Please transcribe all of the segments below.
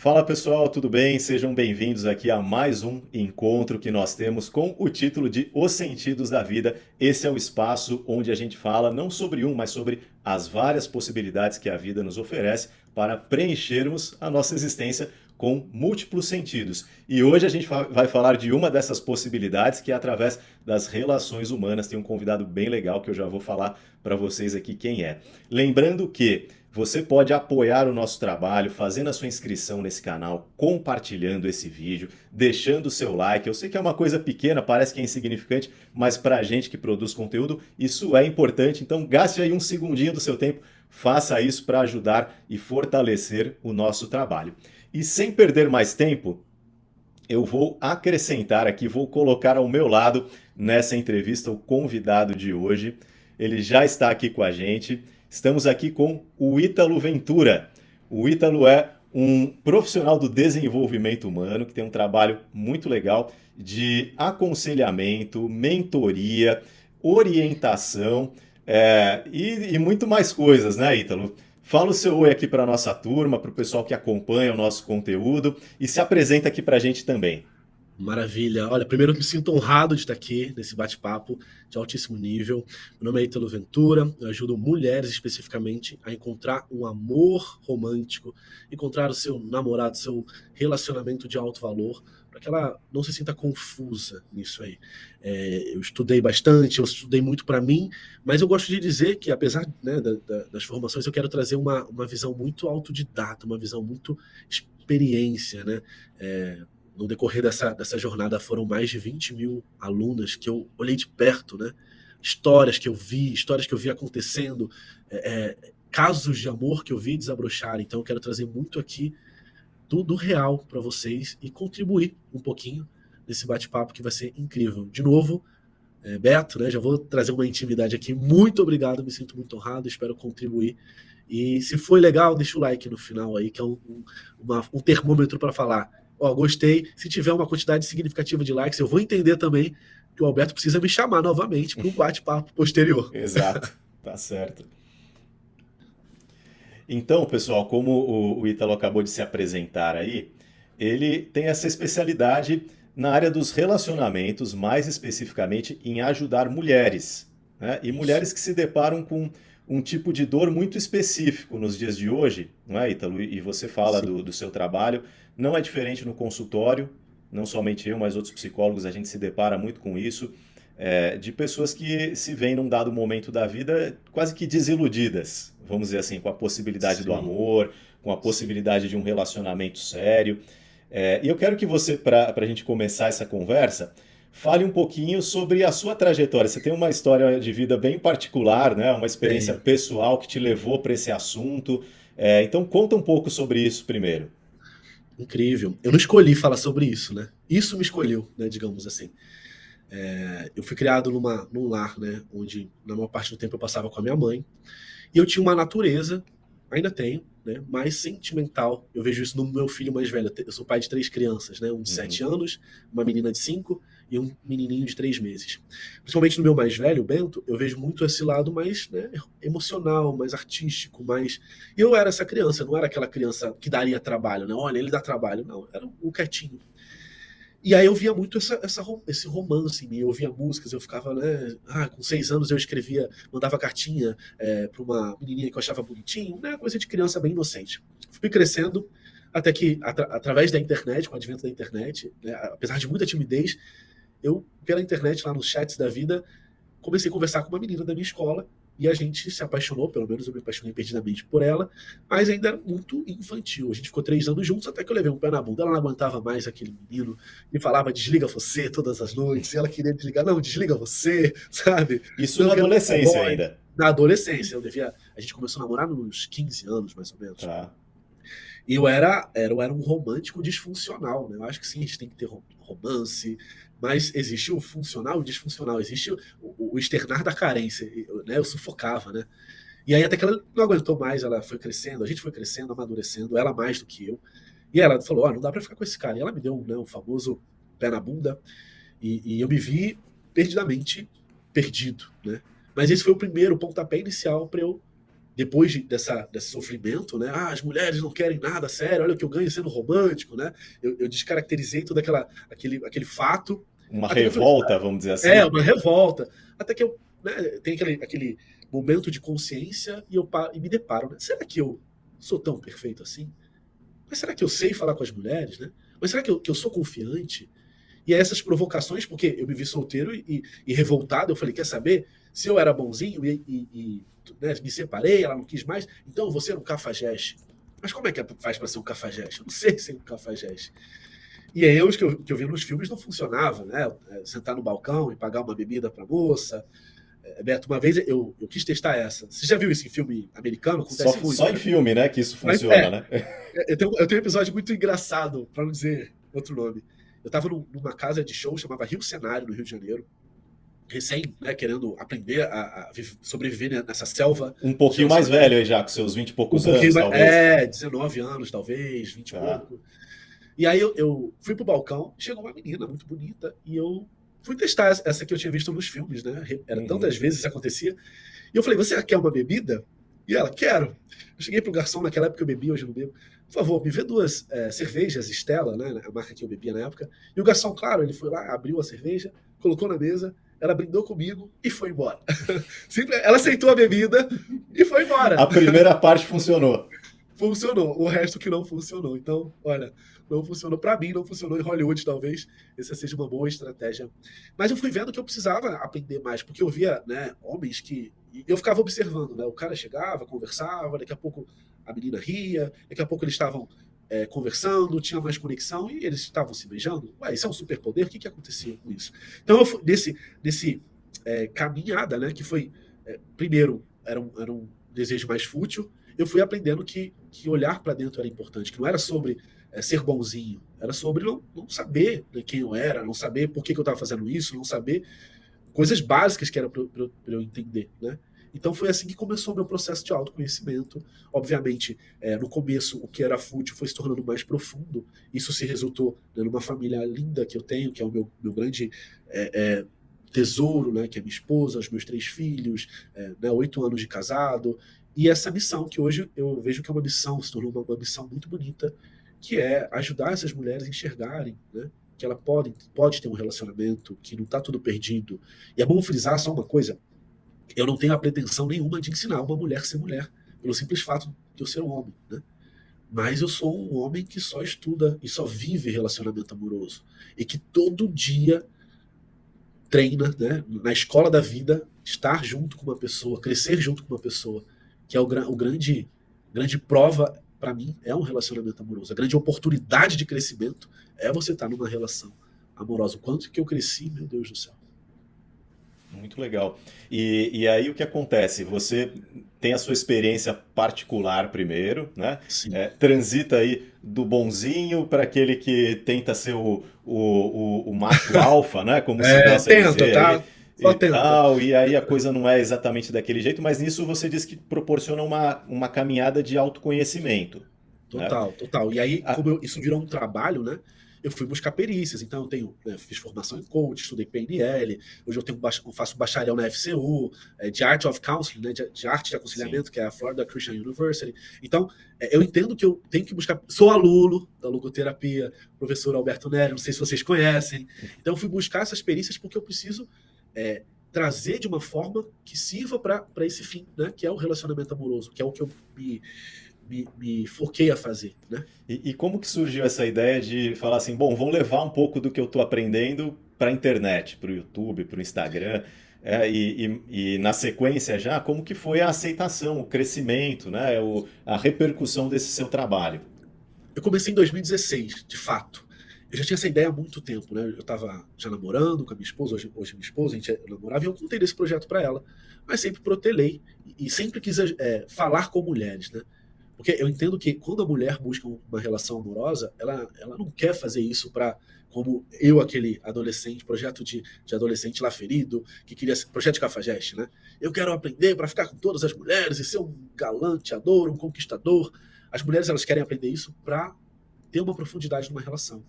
Fala pessoal, tudo bem? Sejam bem-vindos aqui a mais um encontro que nós temos com o título de Os Sentidos da Vida. Esse é o espaço onde a gente fala não sobre um, mas sobre as várias possibilidades que a vida nos oferece para preenchermos a nossa existência com múltiplos sentidos. E hoje a gente vai falar de uma dessas possibilidades que é através das relações humanas. Tem um convidado bem legal que eu já vou falar para vocês aqui quem é. Lembrando que você pode apoiar o nosso trabalho fazendo a sua inscrição nesse canal, compartilhando esse vídeo, deixando o seu like. Eu sei que é uma coisa pequena, parece que é insignificante, mas para a gente que produz conteúdo, isso é importante. Então gaste aí um segundinho do seu tempo, faça isso para ajudar e fortalecer o nosso trabalho. E sem perder mais tempo, eu vou acrescentar aqui, vou colocar ao meu lado nessa entrevista o convidado de hoje. Ele já está aqui com a gente. Estamos aqui com o Ítalo Ventura. O Ítalo é um profissional do desenvolvimento humano que tem um trabalho muito legal de aconselhamento, mentoria, orientação e muito mais coisas, né, Ítalo? Fala o seu oi aqui para a nossa turma, para o pessoal que acompanha o nosso conteúdo e se apresenta aqui para a gente também. Maravilha. Olha, primeiro eu me sinto honrado de estar aqui nesse bate-papo de altíssimo nível. Meu nome é Ítalo Ventura, eu ajudo mulheres especificamente a encontrar um amor romântico, encontrar o seu namorado, seu relacionamento de alto valor, para que ela não se sinta confusa nisso aí. Eu estudei bastante, eu estudei muito para mim, mas eu gosto de dizer que, apesar, né, das formações, eu quero trazer uma visão muito autodidata, uma visão muito experiência, né? No decorrer dessa jornada foram mais de 20 mil alunas que eu olhei de perto, né? Histórias que eu vi acontecendo, casos de amor que eu vi desabrochar. Então eu quero trazer muito aqui do real para vocês e contribuir um pouquinho nesse bate-papo que vai ser incrível. De novo, Beto, né? Já vou trazer uma intimidade aqui. Muito obrigado, me sinto muito honrado, espero contribuir. E se foi legal, deixa o like no final aí, que é um termômetro para falar. Ó, gostei. Se tiver uma quantidade significativa de likes, eu vou entender também que o Alberto precisa me chamar novamente para um bate-papo posterior. Exato, tá certo. Então, pessoal, como o Ítalo acabou de se apresentar aí, ele tem essa especialidade na área dos relacionamentos, mais especificamente em ajudar mulheres, né? E Isso. mulheres que se deparam com um tipo de dor muito específico nos dias de hoje, não é, Ítalo? E você fala Sim. do seu trabalho, não é diferente no consultório, não somente eu, mas outros psicólogos, a gente se depara muito com isso, de pessoas que se veem num dado momento da vida quase que desiludidas, vamos dizer assim, com a possibilidade do Sim. amor, com a Sim. possibilidade de um relacionamento sério. E eu quero que você, para a gente começar essa conversa, fale um pouquinho sobre a sua trajetória. Você tem uma história de vida bem particular, né? Uma experiência Tenho. pessoal que te levou para esse assunto. Então conta um pouco sobre isso primeiro. Incrível. Eu não escolhi falar sobre isso, né? Isso me escolheu, né? Digamos assim. Eu fui criado num lar, né? Onde na maior parte do tempo eu passava com a minha mãe. E eu tinha uma natureza, ainda tenho, né, mais sentimental. Eu vejo isso no meu filho mais velho. Eu sou pai de 3 crianças, né, um de Uhum. 7 anos, uma menina de 5 e um menininho de 3 meses. Principalmente no meu mais velho, o Bento, eu vejo muito esse lado mais, né, emocional, mais artístico, mais. E eu era essa criança, eu não era aquela criança que daria trabalho, né? Olha, ele dá trabalho. Não, era o quietinho. E aí eu via muito esse romance em mim, eu ouvia músicas, eu ficava, né? Com 6 anos eu escrevia, mandava cartinha para uma menininha que eu achava bonitinho, né? Coisa de criança bem inocente. Fui crescendo até que, através da internet, com o advento da internet, né, apesar de muita timidez, eu, pela internet, lá nos chats da vida, comecei a conversar com uma menina da minha escola e a gente se apaixonou, pelo menos eu me apaixonei perdidamente por ela, mas ainda era muito infantil. A gente ficou 3 anos juntos até que eu levei um pé na bunda. Ela não aguentava mais aquele menino, me falava desliga você todas as noites, e ela queria desligar, não, desliga você, sabe? Isso Não na quero mais adolescência boy. ainda. Na adolescência, a gente começou a namorar nos 15 anos, mais ou menos. Tá. E eu era um romântico disfuncional, né? Eu acho que sim, a gente tem que ter romance, mas existe o funcional e o disfuncional, existe o externar da carência, né? Eu sufocava, né? E aí até que ela não aguentou mais, ela foi crescendo, a gente foi crescendo, amadurecendo, ela mais do que eu. E ela falou, não dá pra ficar com esse cara. E ela me deu, né, o famoso pé na bunda, e eu me vi perdidamente perdido, né? Mas esse foi o primeiro pontapé inicial para eu depois desse sofrimento, né? As mulheres não querem nada sério, olha o que eu ganho sendo romântico, né? Eu descaracterizei todo aquele fato. Uma Até que eu falei, revolta, vamos dizer assim. uma revolta. Até que eu, né, tem aquele momento de consciência e me deparo, né? Será que eu sou tão perfeito assim? Mas será que eu sei falar com as mulheres, né? Mas será que eu sou confiante? E essas provocações, porque eu me vi solteiro e revoltado, eu falei, quer saber? Se eu era bonzinho né, me separei, ela não quis mais, então eu vou ser um cafajeste. Mas como é que faz para ser um cafajeste? Eu não sei ser um cafajeste. E aí os que eu vi nos filmes não funcionava, né? Sentar no balcão e pagar uma bebida para moça. Beto, uma vez eu quis testar essa. Você já viu isso em filme americano? Acontece muito. Só em Né? filme, né, que isso Mas, funciona, né? eu tenho um episódio muito engraçado, para não dizer outro nome. Eu estava numa casa de show, chamava Rio Cenário, no Rio de Janeiro, recém, né, querendo aprender a sobreviver nessa selva. Um pouquinho mais velho aí já, com seus 20 e poucos anos, talvez. 19 anos, talvez, 20 e Tá. pouco. E aí eu fui pro balcão, chegou uma menina muito bonita, e eu fui testar essa que eu tinha visto nos filmes, né? Era tantas vezes isso acontecia. E eu falei, você quer uma bebida? E ela, quero. Eu cheguei pro garçom, naquela época eu bebia, hoje eu não bebo. Por favor, me vê 2 cervejas Stella, né? A marca que eu bebia na época. E o garçom, claro, ele foi lá, abriu a cerveja, colocou na mesa, ela brindou comigo e foi embora. Ela aceitou a bebida e foi embora. A primeira parte funcionou. Funcionou, o resto que não funcionou. Então, olha, não funcionou para mim, não funcionou em Hollywood, talvez essa seja uma boa estratégia. Mas eu fui vendo que eu precisava aprender mais, porque eu via, né, homens que eu ficava observando, né? O cara chegava, conversava, daqui a pouco a menina ria, daqui a pouco eles estavam conversando, tinha mais conexão e eles estavam se beijando. Ué, isso é um superpoder? O que acontecia com isso? Então, eu fui nesse caminhada, né, que foi, primeiro, era um desejo mais fútil, eu fui aprendendo que olhar para dentro era importante, que não era sobre ser bonzinho, era sobre não saber, né, quem eu era, não saber por que eu estava fazendo isso, não saber coisas básicas que era para eu entender, né? Então foi assim que começou o meu processo de autoconhecimento. Obviamente, no começo, o que era fútil foi se tornando mais profundo. Isso se resultou, né, numa família linda que eu tenho, que é o meu grande tesouro, né, que é minha esposa, os meus 3 filhos, né, 8 anos de casado. E essa missão, que hoje eu vejo que é uma missão, se tornou uma missão muito bonita, que é ajudar essas mulheres a enxergarem, né, que ela pode ter um relacionamento, que não está tudo perdido. E é bom frisar só uma coisa, eu não tenho a pretensão nenhuma de ensinar uma mulher a ser mulher, pelo simples fato de eu ser um homem, né? Mas eu sou um homem que só estuda e só vive relacionamento amoroso. E que todo dia treina, né, na escola da vida, estar junto com uma pessoa, crescer junto com uma pessoa, que é o grande prova, para mim, é um relacionamento amoroso. A grande oportunidade de crescimento é você estar numa relação amorosa. O quanto que eu cresci, meu Deus do céu. Muito legal. E aí o que acontece? Você tem a sua experiência particular primeiro, né? Sim. Transita aí do bonzinho para aquele que tenta ser o macho alfa, né? Como se gosta de dizer Tá? aí. E tal, e aí a coisa não é exatamente daquele jeito, mas nisso você diz que proporciona uma caminhada de autoconhecimento, né? Total. E aí, como isso virou um trabalho, né? Eu fui buscar perícias, então fiz formação em coach, estudei PNL, hoje eu faço bacharel na FCU, de Art of Counseling, né, de arte de aconselhamento, sim, que é a Florida Christian University. Então, eu entendo que eu tenho que buscar. Sou aluno da logoterapia, professor Alberto Neri, não sei se vocês conhecem. Então, eu fui buscar essas perícias porque eu preciso trazer de uma forma que sirva para esse fim, né, que é o relacionamento amoroso, que é o que eu me foquei a fazer, né? E como que surgiu essa ideia de falar assim, bom, vou levar um pouco do que eu estou aprendendo para a internet, para o YouTube, para o Instagram, e na sequência já, como que foi a aceitação, o crescimento, né, a repercussão desse seu trabalho? Eu comecei em 2016, de fato. Eu já tinha essa ideia há muito tempo, né? Eu estava já namorando com a minha esposa, hoje minha esposa, a gente namorava, e eu contei desse projeto para ela, mas sempre protelei e sempre quis falar com mulheres, né? Porque eu entendo que quando a mulher busca uma relação amorosa, ela não quer fazer isso para, como eu, aquele adolescente, projeto de adolescente lá ferido, que queria ser projeto de cafajeste, né? Eu quero aprender para ficar com todas as mulheres e ser um galanteador, um conquistador. As mulheres, elas querem aprender isso para ter uma profundidade numa relação.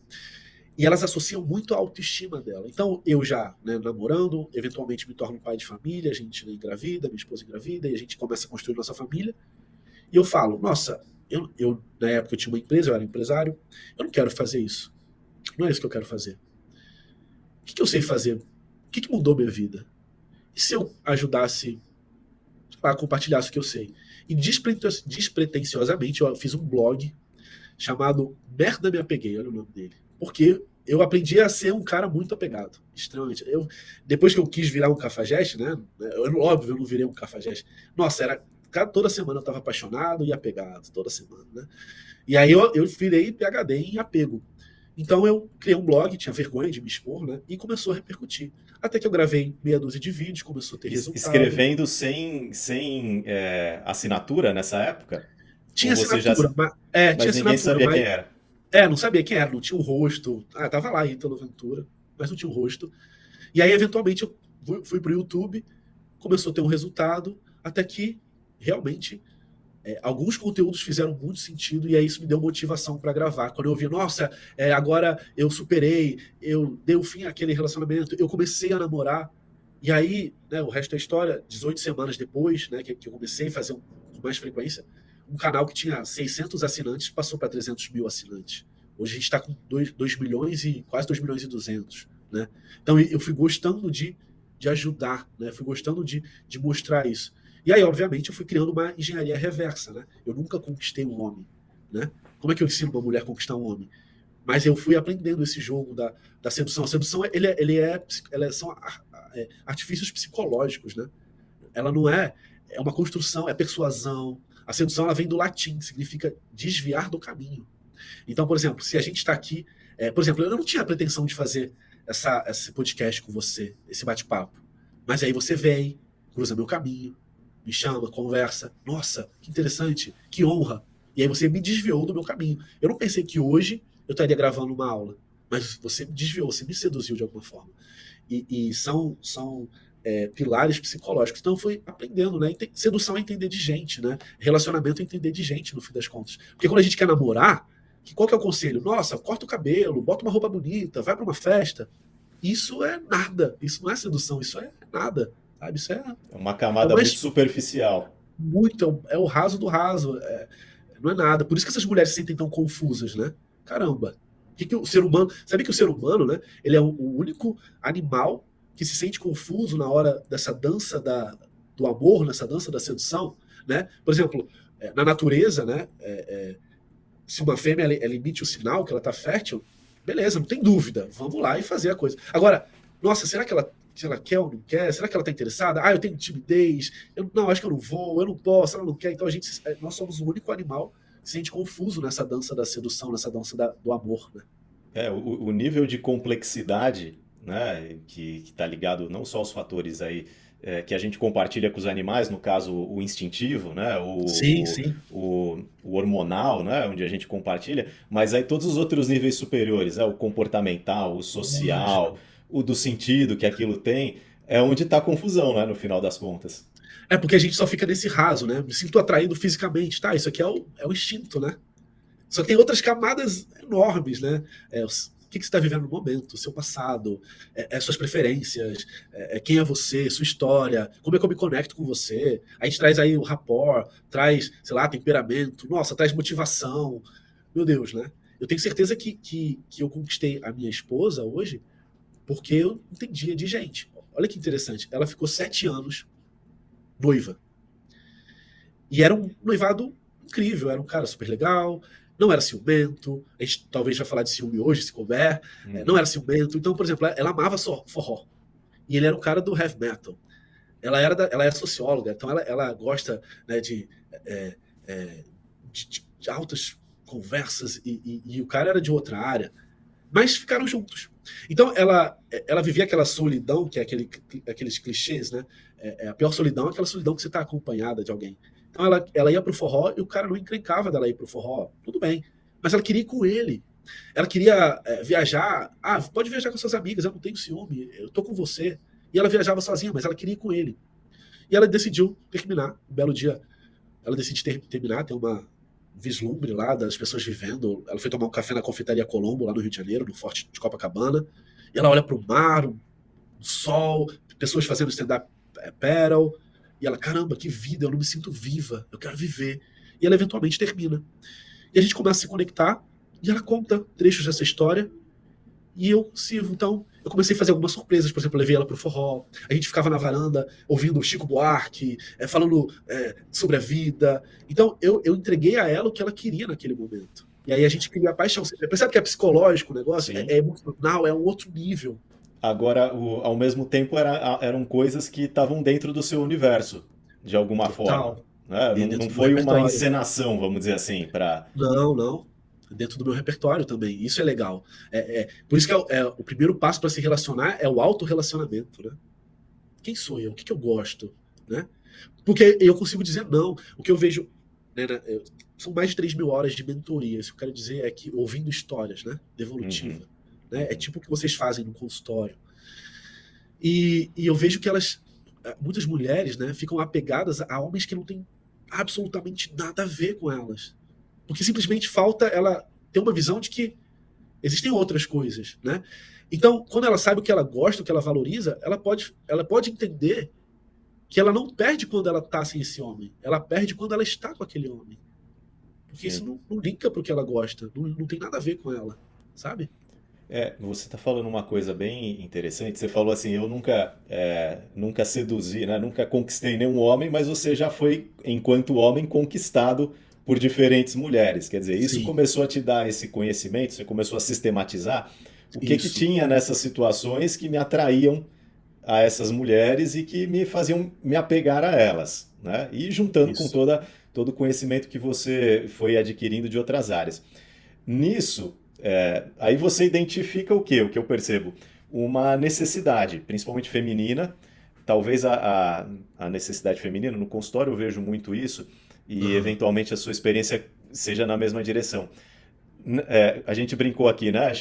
E elas associam muito a autoestima dela. Então, eu já, né, namorando, eventualmente me torno pai de família, a gente engravida, minha esposa engravida, e a gente começa a construir nossa família. E eu falo, nossa, na época eu tinha uma empresa, eu era empresário, eu não quero fazer isso. Não é isso que eu quero fazer. O que eu sei fazer? O que mudou minha vida? E se eu ajudasse a compartilhar o que eu sei? E despretensiosamente eu fiz um blog chamado Merda Me Apeguei, olha o nome dele. Porque eu aprendi a ser um cara muito apegado, extremamente. Depois que eu quis virar um cafajeste, né? Óbvio, eu não virei um cafajeste. Nossa, toda semana eu estava apaixonado e apegado, toda semana, né? E aí eu virei PhD em apego. Então eu criei um blog, tinha vergonha de me expor, né? E começou a repercutir. Até que eu gravei meia dúzia de vídeos, começou a ter resultado. Escrevendo sem assinatura nessa época? Ou Tinha você já. assinatura, tinha Mas ninguém assinatura, sabia quem mas era? não sabia quem era, não tinha um rosto. Tava lá, Ítalo Ventura, mas não tinha um rosto. E aí, eventualmente, eu fui pro YouTube, começou a ter um resultado, até que realmente alguns conteúdos fizeram muito sentido e aí isso me deu motivação para gravar. Quando eu vi, nossa, agora eu superei, eu dei o fim àquele relacionamento, eu comecei a namorar. E aí, né, o resto da história, 18 semanas depois, né, que eu comecei a fazer com mais frequência, um canal que tinha 600 assinantes passou para 300 mil assinantes. Hoje a gente está com 2 milhões e quase 2 milhões e 200. Né? Então eu fui gostando de ajudar, né? Fui gostando de mostrar isso. E aí, obviamente, eu fui criando uma engenharia reversa. Né? Eu nunca conquistei um homem. Né? Como é que eu ensino uma mulher a conquistar um homem? Mas eu fui aprendendo esse jogo da sedução. A sedução são artifícios psicológicos. Né? Ela não é uma construção, é persuasão. A sedução ela vem do latim, significa desviar do caminho. Então, por exemplo, se a gente está aqui, por exemplo, eu não tinha a pretensão de fazer esse podcast com você, esse bate-papo, mas aí você vem, cruza meu caminho, me chama, conversa, nossa, que interessante, que honra. E aí você me desviou do meu caminho. Eu não pensei que hoje eu estaria gravando uma aula, mas você me desviou, você me seduziu de alguma forma. E são pilares psicológicos. Então eu fui aprendendo, né? Sedução é entender de gente, né? Relacionamento é entender de gente, no fim das contas. Porque quando a gente quer namorar, qual que é o conselho? Nossa, corta o cabelo, bota uma roupa bonita, vai para uma festa. Isso é nada. Isso não é sedução, isso é nada. Sabe? Isso É uma camada muito superficial. Muito, é o raso do raso. Não é nada. Por isso que essas mulheres se sentem tão confusas, né? Caramba. Que o ser humano. Sabe que o ser humano, né? Ele é o único animal que se sente confuso na hora dessa dança do amor, nessa dança da sedução, né? Por exemplo, na natureza, né? Se uma fêmea ela emite o sinal que ela está fértil, beleza, não tem dúvida, vamos lá e fazer a coisa. Agora, nossa, será que ela quer ou não quer? Será que ela está interessada? Eu tenho timidez, não, acho que eu não vou, eu não posso, ela não quer. Então nós somos o único animal que se sente confuso nessa dança da sedução, nessa dança do amor, né? O nível de complexidade, né, que está ligado não só aos fatores aí que a gente compartilha com os animais, no caso o instintivo, né, Sim, sim. o hormonal, né, onde a gente compartilha, mas aí todos os outros níveis superiores, o comportamental, o social, o do sentido que aquilo tem, é onde está a confusão, né, no final das contas. Porque a gente só fica nesse raso, né? Me sinto atraído fisicamente, tá? Isso aqui é o instinto, né? Só que tem outras camadas enormes, né? O que você está vivendo no momento, o seu passado, suas preferências, quem é você, sua história, como é que eu me conecto com você. A gente traz aí o rapport, traz, sei lá, temperamento, nossa, traz motivação. Meu Deus, né? Eu tenho certeza que eu conquistei a minha esposa hoje porque eu entendia de gente. Olha que interessante. Ela ficou 7 anos noiva. E era um noivado incrível, era um cara super legal, não era ciumento, a gente talvez vai falar de ciúme hoje, se couber, não era ciumento. Então, por exemplo, ela amava forró, e ele era um cara do heavy metal. Ela era socióloga, então ela gosta, né, de altas conversas, e o cara era de outra área, mas ficaram juntos. Então ela vivia aquela solidão, que é aqueles clichês, né? A pior solidão é aquela solidão que você está acompanhada de alguém. Então ela ia pro forró e o cara não encrencava dela ir pro forró. Tudo bem. Mas ela queria ir com ele. Ela queria viajar. Pode viajar com suas amigas, eu não tenho ciúme, eu tô com você. E ela viajava sozinha, mas ela queria ir com ele. E ela decidiu terminar. Um belo dia, ela decide terminar, tem vislumbre lá das pessoas vivendo. Ela foi tomar um café na Confeitaria Colombo, lá no Rio de Janeiro, no Forte de Copacabana, e ela olha para o mar, o sol, pessoas fazendo stand-up paddle, e ela, caramba, que vida, eu não me sinto viva, eu quero viver. E ela eventualmente termina. E a gente começa a se conectar, e ela conta trechos dessa história, e eu sirvo. Então, eu comecei a fazer algumas surpresas. Por exemplo, eu levei ela pro forró. A gente ficava na varanda ouvindo o Chico Buarque, falando sobre a vida. Então, eu entreguei a ela o que ela queria naquele momento. E aí a gente cria a paixão. Você percebe que é psicológico o negócio? Sim. É emocional, é um outro nível. Agora, ao mesmo tempo, eram coisas que estavam dentro do seu universo, de alguma forma. Total. Né? E Não dentro do meu foi uma repertório. encenação, vamos dizer assim, para. Não, não. Dentro do meu repertório também. Isso é legal. Por isso que o primeiro passo para se relacionar é o autorrelacionamento, né? Quem sou eu? O que eu gosto? Né? Porque eu consigo dizer não. O que eu vejo. Né, são mais de 3.000 horas de mentoria. Isso que eu quero dizer é que ouvindo histórias, né? Uhum, Devolutiva. Né? É uhum. tipo o que vocês fazem no consultório. E eu vejo que elas. Muitas mulheres, né, ficam apegadas a homens que não têm absolutamente nada a ver com elas. Porque simplesmente falta ela ter uma visão de que existem outras coisas, né? Então, quando ela sabe o que ela gosta, o que ela valoriza, ela pode entender que ela não perde quando ela está sem esse homem. Ela perde quando ela está com aquele homem. Porque isso Sim. não linka para o que ela gosta. Não tem nada a ver com ela, sabe? Você está falando uma coisa bem interessante. Você falou assim, eu nunca seduzi, né? Nunca conquistei nenhum homem, mas você já foi, enquanto homem, conquistado por diferentes mulheres. Quer dizer, isso Sim, começou a te dar esse conhecimento, você começou a sistematizar o que isso, tinha nessas situações que me atraíam a essas mulheres e que me faziam me apegar a elas, né? E juntando com isso. todo o conhecimento que você foi adquirindo de outras áreas. Nisso, aí você identifica o quê? O que eu percebo? Uma necessidade, principalmente feminina, talvez a necessidade feminina, no consultório eu vejo muito isso, e Aham. eventualmente a sua experiência seja na mesma direção. A gente brincou aqui, né?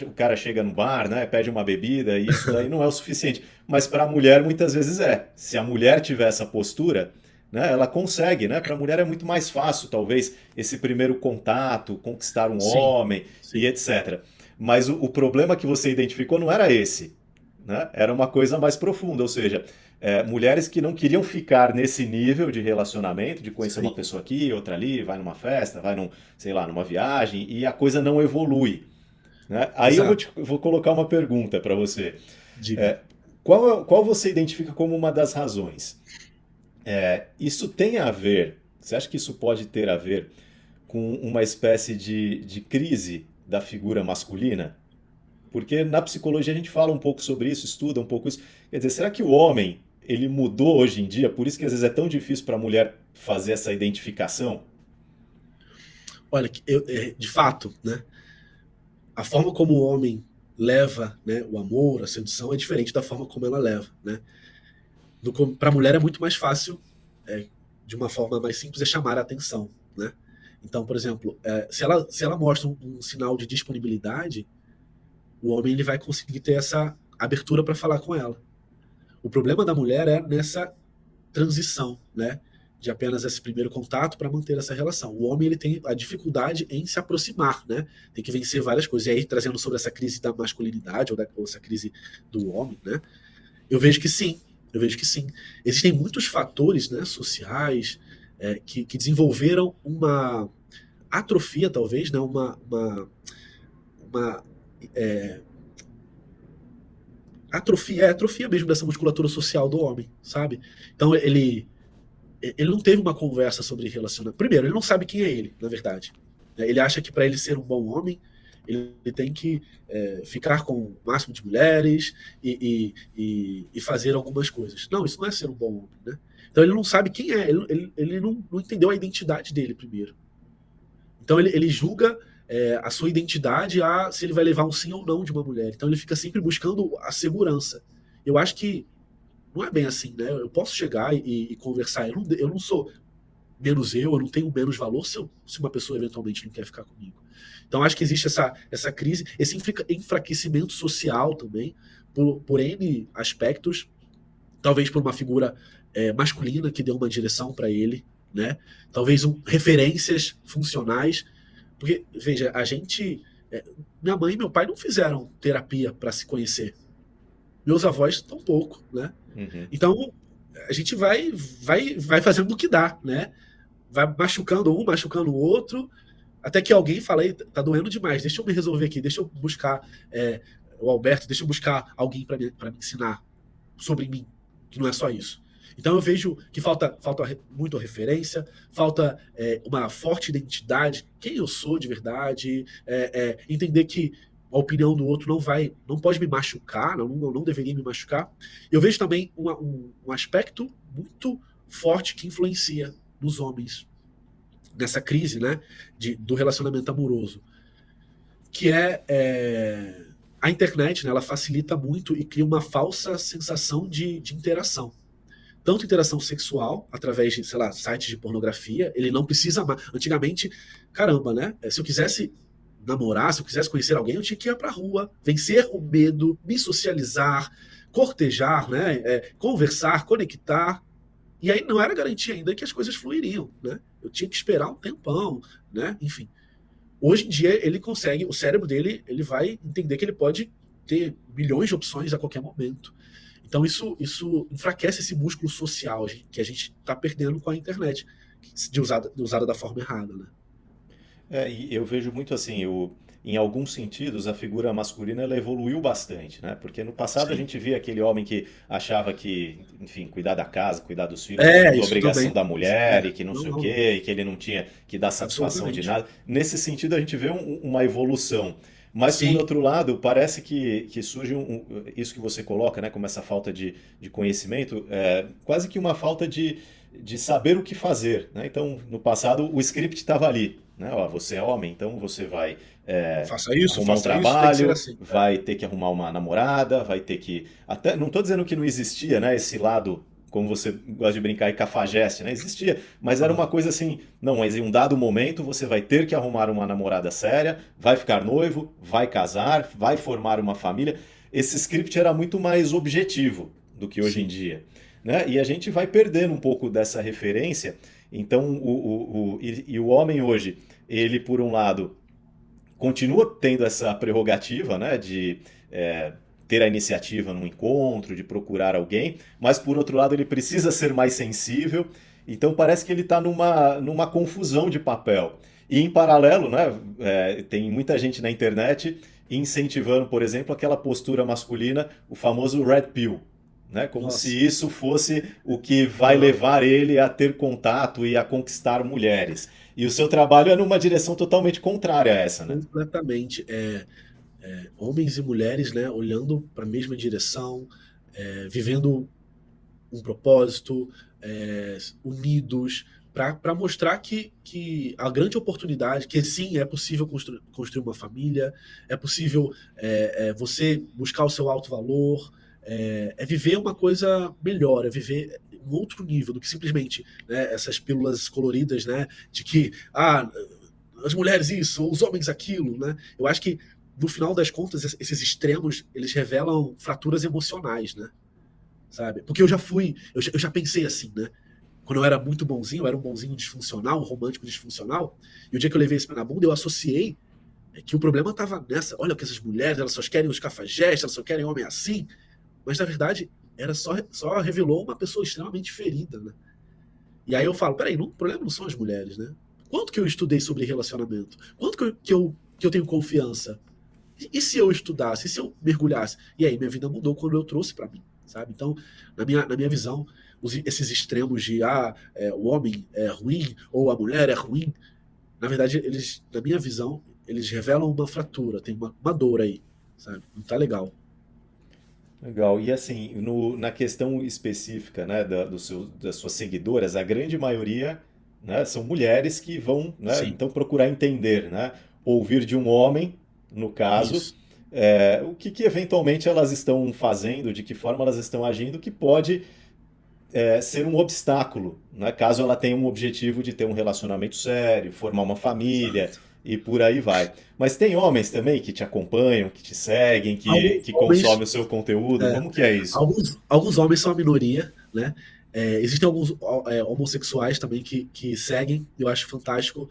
O cara chega no bar, né? Pede uma bebida, e isso daí não é o suficiente. Mas para a mulher muitas vezes é. Se a mulher tiver essa postura, né? Ela consegue, né? Para a mulher é muito mais fácil, talvez, esse primeiro contato, conquistar um Sim, homem e sim. etc. Mas o problema que você identificou não era esse, né? Era uma coisa mais profunda, ou seja, mulheres que não queriam ficar nesse nível de relacionamento, de conhecer uma Sim. pessoa aqui, outra ali, vai numa festa, vai sei lá, numa viagem, e a coisa não evolui, né? Aí Exato. eu vou colocar uma pergunta para você. Diga. É, qual você identifica como uma das razões? Isso tem a ver, você acha que isso pode ter a ver com uma espécie de crise da figura masculina? Porque na psicologia a gente fala um pouco sobre isso, estuda um pouco isso. Quer dizer, será que o homem ele mudou hoje em dia? Por isso que às vezes é tão difícil para a mulher fazer essa identificação? Olha, de fato, né? A forma como o homem leva, né, o amor, a sedução é diferente da forma como ela leva, né? Para a mulher é muito mais fácil, é, de uma forma mais simples, é chamar a atenção, né? Então, por exemplo, se ela mostra um sinal de disponibilidade, o homem ele vai conseguir ter essa abertura para falar com ela. O problema da mulher é nessa transição, né? De apenas esse primeiro contato para manter essa relação. O homem ele tem a dificuldade em se aproximar, né? Tem que vencer várias coisas. E aí, trazendo sobre essa crise da masculinidade ou essa crise do homem, né? Eu vejo que sim, eu vejo que sim. Existem muitos fatores, né, sociais, que desenvolveram uma atrofia, talvez, né? Uma é, atrofia mesmo dessa musculatura social do homem, sabe? Então ele não teve uma conversa sobre relacionamento. Primeiro, ele não sabe quem é ele, na verdade. Ele acha que para ele ser um bom homem, ele tem que ficar com o máximo de mulheres e fazer algumas coisas. Não, isso não é ser um bom homem, né? Então ele não sabe quem é, ele não entendeu a identidade dele primeiro. Então ele julga a sua identidade a se ele vai levar um sim ou não de uma mulher. Então ele fica sempre buscando a segurança. Eu acho que não é bem assim, né? Eu posso chegar e conversar. Eu não sou menos eu não tenho menos valor se uma pessoa eventualmente não quer ficar comigo. Então acho que existe essa crise, esse enfraquecimento social também, por N aspectos, talvez por uma figura masculina que deu uma direção para ele, né? Talvez referências funcionais, porque, veja, minha mãe e meu pai não fizeram terapia para se conhecer. Meus avós tampouco, né? Uhum. Então, a gente vai fazendo o que dá, né? Vai machucando um, machucando o outro, até que alguém fala, "Ei, tá doendo demais, deixa eu me resolver aqui, deixa eu buscar o Alberto, deixa eu buscar alguém para me ensinar sobre mim, que não é só isso." Então eu vejo que falta muito referência, falta uma forte identidade, quem eu sou de verdade, entender que a opinião do outro não pode me machucar, não deveria me machucar. Eu vejo também um aspecto muito forte que influencia nos homens nessa crise, né, do relacionamento amoroso, que a internet, né, ela facilita muito e cria uma falsa sensação de interação. Tanto interação sexual, através de, sei lá, sites de pornografia, ele não precisa amar. Antigamente, caramba, né? Se eu quisesse namorar, se eu quisesse conhecer alguém, eu tinha que ir pra rua, vencer o medo, me socializar, cortejar, né? Conversar, conectar. E aí não era garantia ainda que as coisas fluiriam, né? Eu tinha que esperar um tempão, né? Enfim. Hoje em dia ele consegue, o cérebro dele, ele vai entender que ele pode ter milhões de opções a qualquer momento. Então isso enfraquece esse músculo social que a gente está perdendo com a internet, usada da forma errada, né? E eu vejo muito assim, em alguns sentidos, a figura masculina ela evoluiu bastante, né? Porque no passado a Sim. gente via aquele homem que achava que, enfim, cuidar da casa, cuidar dos filhos era tudo Isso obrigação também. da mulher e que não Não, sei o não, não. quê, e que ele não tinha que dar satisfação de Absolutamente. nada. Nesse sentido, a gente vê uma evolução. Mas, por Sim, outro lado, parece que surge isso que você coloca, né, como essa falta de conhecimento, quase que uma falta de saber o que fazer, né? Então, no passado, o script estava ali, né? Ó, você é homem, então você vai arrumar um faça isso, tem que ser trabalho, assim. vai ter que arrumar uma namorada, vai ter que... Até, não estou dizendo que não existia, né, esse lado, como você gosta de brincar, e cafajeste, né? Existia, mas era uma Aham. coisa assim, não, mas em um dado momento você vai ter que arrumar uma namorada séria, vai ficar noivo, vai casar, vai formar uma família. Esse script era muito mais objetivo do que hoje em Sim, dia, né? E a gente vai perdendo um pouco dessa referência. Então, e o homem hoje, ele, por um lado, continua tendo essa prerrogativa, né, de ter a iniciativa num encontro, de procurar alguém, mas, por outro lado, ele precisa ser mais sensível. Então, parece que ele está numa confusão de papel. E, em paralelo, né, tem muita gente na internet incentivando, por exemplo, aquela postura masculina, o famoso red pill, né? Como se nossa. isso fosse o que vai Aham. levar ele a ter contato e a conquistar mulheres. E o seu trabalho é numa direção totalmente contrária a essa, né? Completamente. Homens e mulheres, né, olhando para a mesma direção, vivendo um propósito, unidos, para mostrar que a grande oportunidade, que sim, é possível construir uma família, é possível você buscar o seu alto valor, viver uma coisa melhor, é viver um outro nível do que simplesmente, né, essas pílulas coloridas, né, de que as mulheres isso, os homens aquilo, né? Eu acho que no final das contas esses extremos eles revelam fraturas emocionais, né? Sabe? Porque eu já pensei assim, né? Quando eu era muito bonzinho, eu era um bonzinho disfuncional, um romântico disfuncional, e o dia que eu levei esse pé na bunda, eu associei que o problema estava nessa. Olha que essas mulheres, elas só querem os cafajestes, elas só querem homem assim. Mas na verdade, era só revelou uma pessoa extremamente ferida, né? E aí eu falo, peraí, o problema não são as mulheres, né? Quanto que eu estudei sobre relacionamento? Quanto que eu tenho confiança? E se eu estudasse, e se eu mergulhasse? E aí minha vida mudou quando eu trouxe para mim, sabe? Então, na minha visão, esses extremos de o homem é ruim ou a mulher é ruim, na verdade, na minha visão, eles revelam uma fratura, tem uma dor aí, sabe? Não tá legal. Legal. E assim, na questão específica, né, das suas seguidoras, a grande maioria, né, são mulheres que vão, né, Sim, então procurar entender, né, ouvir de um homem, no caso, isso. o que eventualmente elas estão fazendo, de que forma elas estão agindo, que pode ser um obstáculo, né, caso ela tenha um objetivo de ter um relacionamento sério, formar uma família Exato. e por aí vai. Mas tem homens também que te acompanham, que te seguem, que, Alguns que consomem homens o seu conteúdo, É, como que é isso? alguns homens são a minoria, né? Existem alguns homossexuais também que seguem, eu acho fantástico,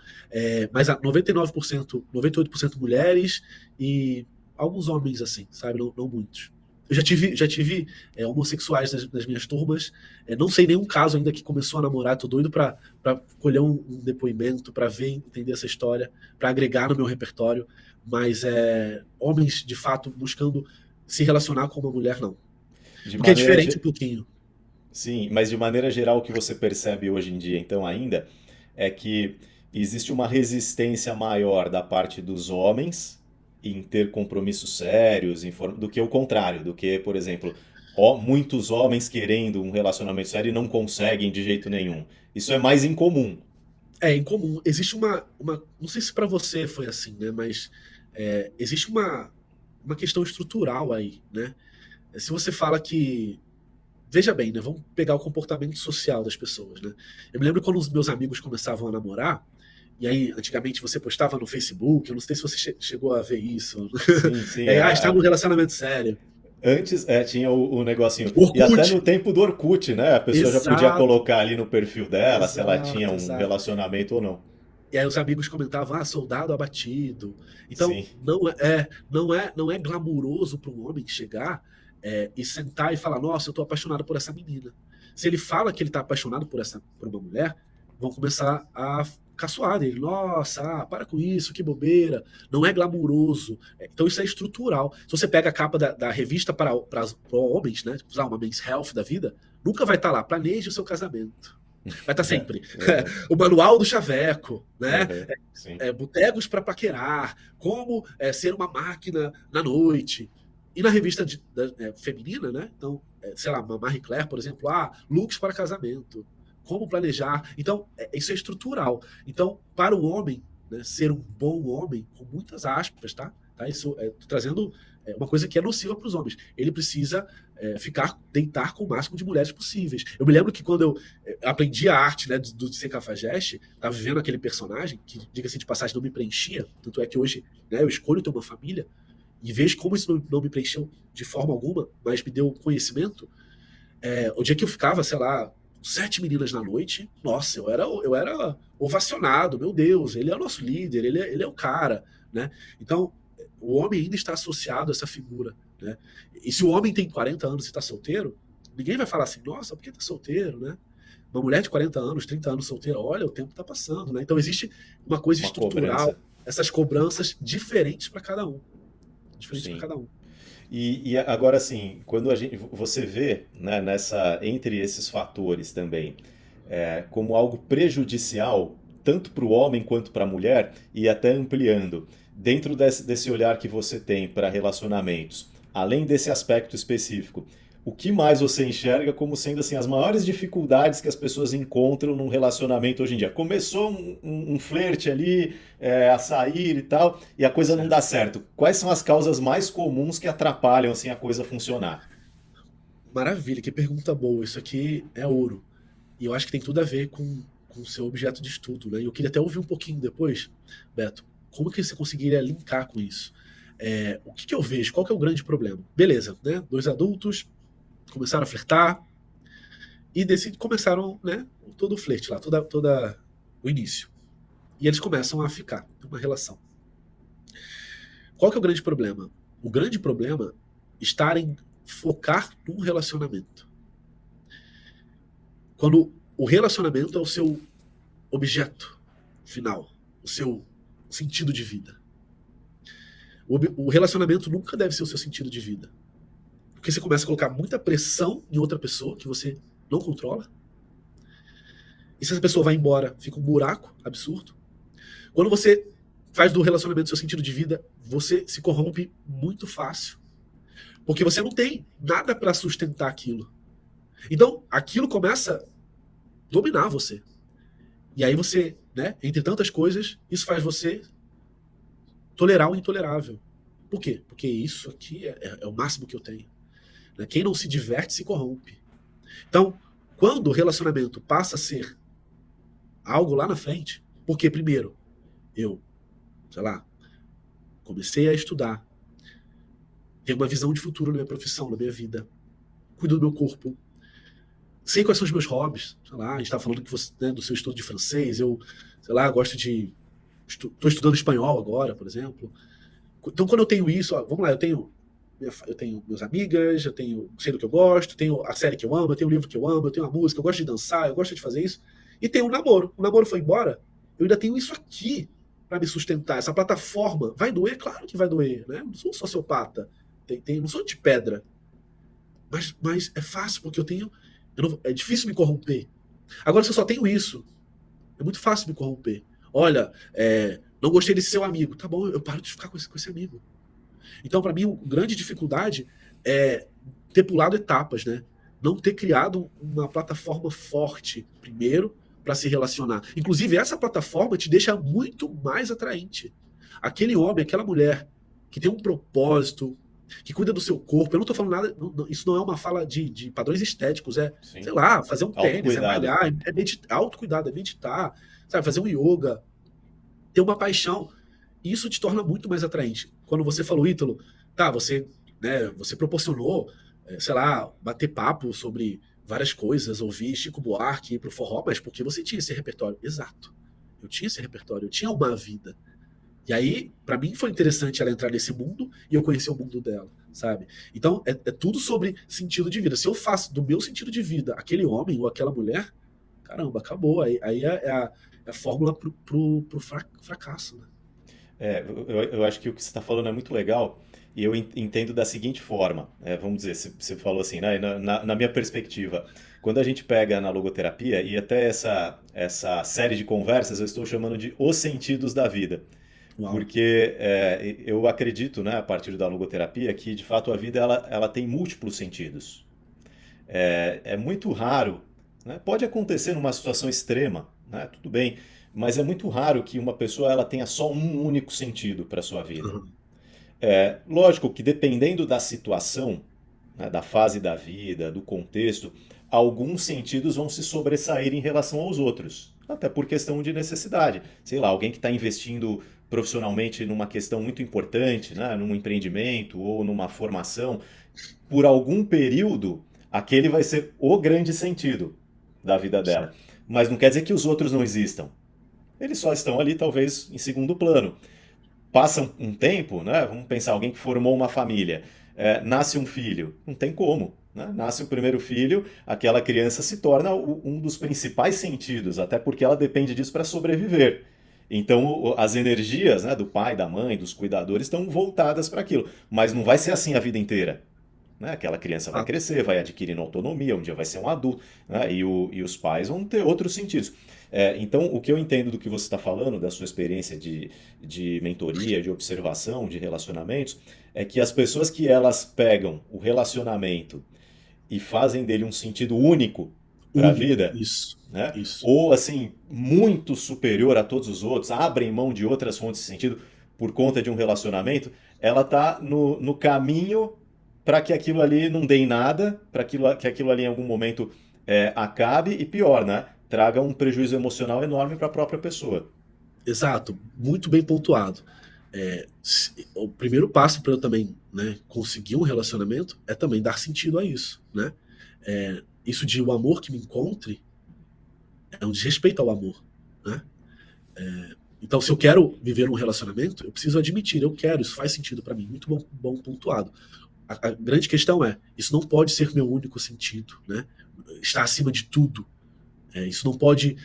mas a 99%, 98% mulheres e alguns homens assim, sabe? Não muitos. Eu já tive homossexuais nas minhas turmas, não sei nenhum caso ainda que começou a namorar, tô doido pra colher um depoimento, pra ver, entender essa história, pra agregar no meu repertório, mas homens de fato buscando se relacionar com uma mulher, não. De Porque é maneira, diferente um pouquinho. sim, mas de maneira geral o que você percebe hoje em dia, então, ainda, é que existe uma resistência maior da parte dos homens em ter compromissos sérios, do que o contrário, do que, por exemplo, muitos homens querendo um relacionamento sério e não conseguem de jeito nenhum. Isso é mais incomum. É incomum. Existe não sei se para você foi assim, né? Mas existe uma questão estrutural aí, né? Se você fala que. Veja bem, né? Vamos pegar o comportamento social das pessoas, né? Eu me lembro quando os meus amigos começavam a namorar, e aí, antigamente, você postava no Facebook, eu não sei se você chegou a ver isso. Sim, sim. Está num relacionamento sério. Antes tinha o negocinho. E até Orkut! no tempo do Orkut, né? A pessoa já podia Exato, colocar ali no perfil dela se ela tinha exato, um exato. relacionamento ou não. E aí os amigos comentavam, soldado abatido. Então, Sim. não é glamuroso para um homem chegar e sentar e falar, nossa, eu estou apaixonado por essa menina. Se ele fala que ele está apaixonado por uma mulher, vão começar a caçoar dele. Nossa, para com isso, que bobeira. Não é glamuroso. Então isso é estrutural. Se você pega a capa da revista para homens, né? Usar uma Men's Health da vida, nunca vai estar lá, planeje o seu casamento. Vai estar sempre. Uhum, O manual do chaveco, né? uhum, sim. Botecos para paquerar, como ser uma máquina na noite. E na revista feminina, né? Então, sei lá, uma Marie Claire, por exemplo, looks para casamento, como planejar. Então, isso é estrutural. Então, para o homem, né, ser um bom homem, com muitas aspas, tá? Isso tô trazendo uma coisa que é nociva para os homens. Ele precisa deitar com o máximo de mulheres possíveis. Eu me lembro que quando eu aprendi a arte, né, do ser cafajeste, estava vivendo aquele personagem, que, diga-se de passagem, não me preenchia, tanto é que hoje, né, eu escolho ter uma família, e vejo como isso não me preencheu de forma alguma, mas me deu conhecimento. O dia que eu ficava, sei lá, 7 meninas na noite, nossa, eu era ovacionado, meu Deus, ele é o nosso líder, ele é o cara, né? Então, o homem ainda está associado a essa figura, né? E se o homem tem 40 anos e está solteiro, ninguém vai falar assim, nossa, por que está solteiro, né? Uma mulher de 40 anos, 30 anos solteira, olha, o tempo está passando, né? Então existe uma coisa Uma estrutural, cobrança. essas cobranças diferentes para cada um. Diferentes para Sim. cada um. E agora assim, quando você vê, né, entre esses fatores também, como algo prejudicial tanto para o homem quanto para a mulher, e até ampliando, dentro desse olhar que você tem para relacionamentos, além desse aspecto específico, o que mais você enxerga como sendo assim as maiores dificuldades que as pessoas encontram num relacionamento hoje em dia? Começou um flerte ali, a sair e tal, e a coisa não dá Certo. certo. Quais são as causas mais comuns que atrapalham assim a coisa funcionar? Maravilha, que pergunta boa. Isso aqui é ouro. E eu acho que tem tudo a ver com o seu objeto de estudo, né? E eu queria até ouvir um pouquinho depois, Beto, como que você conseguiria linkar com isso? O que que eu vejo? Qual que é o grande problema? Beleza, né? Dois adultos começaram a flertar e começaram, né? Todo o flerte lá, toda o início. E eles começam a ficar numa relação. Qual que é o grande problema? O grande problema está em focar num relacionamento. Quando o relacionamento é o seu objeto final, o seu sentido de vida. O relacionamento nunca deve ser o seu sentido de vida. Porque você começa a colocar muita pressão em outra pessoa que você não controla. E se essa pessoa vai embora, fica um buraco absurdo. Quando você faz do relacionamento seu sentido de vida, você se corrompe muito fácil. Porque você não tem nada para sustentar aquilo. Então, aquilo começa a dominar você. E aí você, né, entre tantas coisas, isso faz você tolerar o intolerável. Por quê? Porque isso aqui é o máximo que eu tenho. Né? Quem não se diverte se corrompe. Então, quando o relacionamento passa a ser algo lá na frente, porque primeiro, eu, sei lá, comecei a estudar, tenho uma visão de futuro na minha profissão, na minha vida, cuido do meu corpo, sei quais são os meus hobbies, sei lá, a gente tá falando que você, né, do seu estudo de francês, eu, sei lá, gosto de, estou estudando espanhol agora, por exemplo. Então, quando eu tenho isso, ó, vamos lá, eu tenho minhas amigas, eu tenho, sei do que eu gosto, tenho a série que eu amo, eu tenho o livro que eu amo, eu tenho a música, eu gosto de dançar, eu gosto de fazer isso, e tenho um namoro. O namoro foi embora, eu ainda tenho isso aqui para me sustentar. Essa plataforma vai doer? Claro que vai doer, né? Eu não sou um sociopata, não sou de pedra, mas é fácil, porque é difícil me corromper. Agora, se eu só tenho isso, é muito fácil me corromper. Olha, não gostei desse seu amigo. Tá bom, eu paro de ficar com esse amigo. Então, para mim, a grande dificuldade é ter pulado etapas, né? Não ter criado uma plataforma forte primeiro para se relacionar. Inclusive, essa plataforma te deixa muito mais atraente. Aquele homem, aquela mulher que tem um propósito, que cuida do seu corpo. Eu não estou falando nada, isso não é uma fala de padrões estéticos, sei Sim. lá, fazer um tênis, é Autocuidado. malhar, autocuidado, é meditar, sabe, fazer um yoga, ter uma paixão. Isso te torna muito mais atraente. Quando você falou, Ítalo, tá, você proporcionou, sei lá, bater papo sobre várias coisas, ouvir Chico Buarque, ir pro forró, mas porque você tinha esse repertório. Exato. Eu tinha esse repertório, eu tinha uma vida. E aí, para mim, foi interessante ela entrar nesse mundo e eu conhecer o mundo dela, sabe? Então, é tudo sobre sentido de vida. Se eu faço do meu sentido de vida aquele homem ou aquela mulher, caramba, acabou. Aí é a fórmula pro fracasso, né? Eu acho que o que você está falando é muito legal e eu entendo da seguinte forma, vamos dizer, você falou assim, né, na minha perspectiva, quando a gente pega na logoterapia e até essa série de conversas eu estou chamando de os sentidos da vida, Uau. porque eu acredito, né, a partir da logoterapia, que de fato a vida ela tem múltiplos sentidos. É muito raro, né? Pode acontecer numa situação extrema, né? Tudo bem, mas é muito raro que uma pessoa ela tenha só um único sentido para a sua vida. Uhum. Lógico que dependendo da situação, né, da fase da vida, do contexto, alguns sentidos vão se sobressair em relação aos outros, até por questão de necessidade. Sei lá, alguém que está investindo profissionalmente numa questão muito importante, né, num empreendimento ou numa formação, por algum período, aquele vai ser o grande sentido da vida dela. Certo. Mas não quer dizer que os outros não existam. Eles só estão ali, talvez, em segundo plano. Passa um tempo, né? Vamos pensar, alguém que formou uma família, nasce um filho, não tem como. Né? Nasce o primeiro filho, aquela criança se torna um dos principais sentidos, até porque ela depende disso para sobreviver. Então, as energias, né, do pai, da mãe, dos cuidadores estão voltadas para aquilo. Mas não vai ser assim a vida inteira. Né? Aquela criança vai Fato. crescer, vai adquirindo autonomia, um dia vai ser um adulto, né? E os pais vão ter outros sentidos. Então, o que eu entendo do que você está falando, da sua experiência de mentoria, de observação, de relacionamentos, é que as pessoas que elas pegam o relacionamento e fazem dele um sentido único para a Único. vida, Isso. né? Isso. Ou assim, muito superior a todos os outros, abrem mão de outras fontes de sentido por conta de um relacionamento, ela está no caminho para que aquilo ali não dê em nada, para que aquilo ali em algum momento acabe e pior, né? Traga um prejuízo emocional enorme para a própria pessoa. Exato. Muito bem pontuado. O primeiro passo para eu também, né, conseguir um relacionamento é também dar sentido a isso, né? Isso de o amor que me encontre é um desrespeito ao amor, né? Então, se eu quero viver um relacionamento, eu preciso admitir, eu quero, isso faz sentido para mim. Muito bom pontuado. A grande questão é, isso não pode ser meu único sentido, né? Está acima de tudo. Isso não pode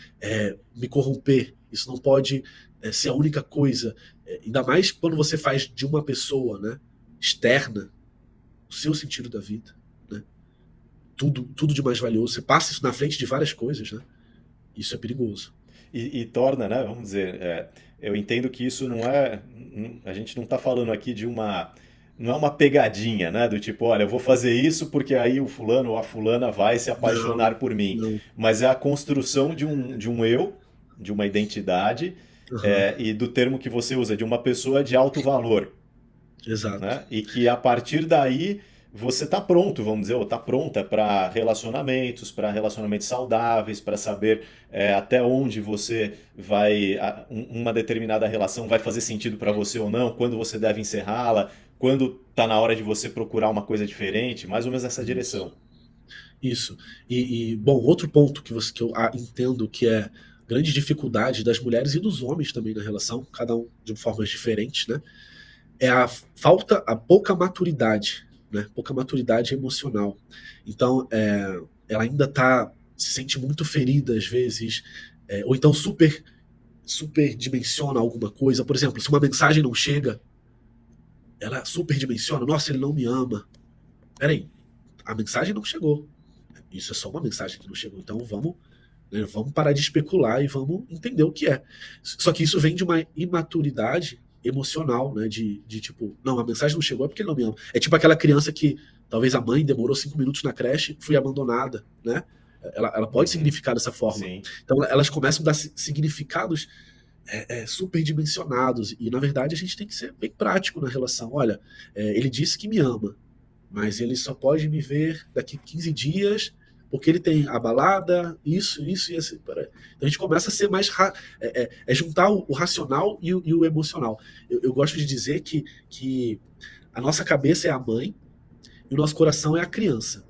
me corromper, isso não pode ser a única coisa. Ainda mais quando você faz de uma pessoa, né, externa, o seu sentido da vida. Né? Tudo de mais valioso. Você passa isso na frente de várias coisas. Né? Isso é perigoso. E torna, né? Vamos dizer, eu entendo que isso não é. A gente não está falando aqui de uma. Não é uma pegadinha, né? Do tipo, olha, eu vou fazer isso porque aí o fulano ou a fulana vai se Não, apaixonar por mim. não. Mas é a construção de um eu, de uma identidade, Uhum, e do termo que você usa, de uma pessoa de alto valor, exato. né? E que a partir daí você está pronto, vamos dizer, ou está pronta para relacionamentos saudáveis, para saber até onde você vai, uma determinada relação vai fazer sentido para você ou não, quando você deve encerrá-la, quando está na hora de você procurar uma coisa diferente, mais ou menos nessa Isso. direção. Isso. Bom, outro ponto que eu entendo que é grande dificuldade das mulheres e dos homens também na relação, cada um de formas diferentes, né? É a pouca maturidade, né? Pouca maturidade emocional. Então, ela ainda se sente muito ferida às vezes, ou então superdimensiona alguma coisa. Por exemplo, se uma mensagem não chega, ela superdimensiona. Nossa, ele não me ama. Peraí, a mensagem não chegou. Isso é só uma mensagem que não chegou. Então vamos parar de especular e vamos entender o que é. Só que isso vem de uma imaturidade emocional, né? De tipo, não, a mensagem não chegou é porque ele não me ama. É tipo aquela criança que talvez a mãe demorou 5 minutos na creche, foi abandonada, né? Ela pode Uhum. significar dessa forma. Sim. Então elas começam a dar significados superdimensionados. E na verdade a gente tem que ser bem prático na relação. Olha, ele disse que me ama, mas ele só pode me ver daqui 15 dias porque ele tem a balada, isso e assim. Então a gente começa a ser mais. Juntar o racional e o emocional. Eu gosto de dizer que a nossa cabeça é a mãe e o nosso coração é a criança.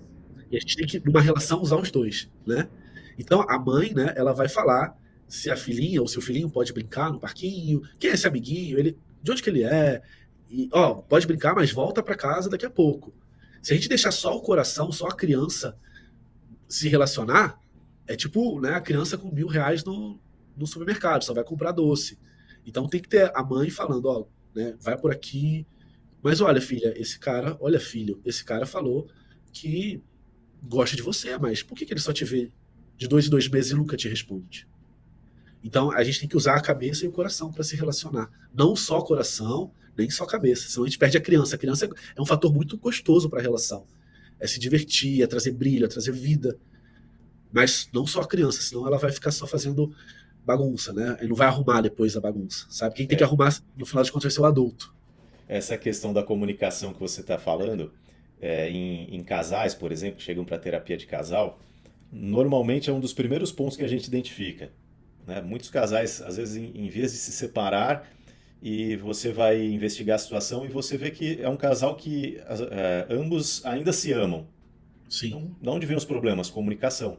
E a gente tem que, numa relação, usar os dois, né? Então a mãe, né, ela vai falar se a filhinha ou se o filhinho pode brincar no parquinho, quem é esse amiguinho, de onde que ele é, e ó, pode brincar, mas volta para casa daqui a pouco. Se a gente deixar só o coração, só a criança se relacionar, é tipo, né, a criança com R$ 1.000 no supermercado, só vai comprar doce. Então tem que ter a mãe falando, ó, né, vai por aqui. Mas olha, filha, olha, filho, esse cara falou que gosta de você, mas por que ele só te vê de 2 em 2 meses e nunca te responde? Então a gente tem que usar a cabeça e o coração para se relacionar. Não só coração, nem só cabeça. Senão a gente perde a criança. A criança é um fator muito gostoso para a relação. É se divertir, é trazer brilho, é trazer vida. Mas não só a criança, senão ela vai ficar só fazendo bagunça, né? E não vai arrumar depois a bagunça, sabe? Quem tem que É, arrumar, no final de contas, vai ser o adulto. essa questão da comunicação que você está falando, em casais, por exemplo, que chegam para terapia de casal, normalmente é um dos primeiros pontos que a gente identifica. Né? Muitos casais, às vezes, em vez de se separar, e você vai investigar a situação e você vê que é um casal que ambos ainda se amam. Sim. Não onde vem os problemas? Comunicação.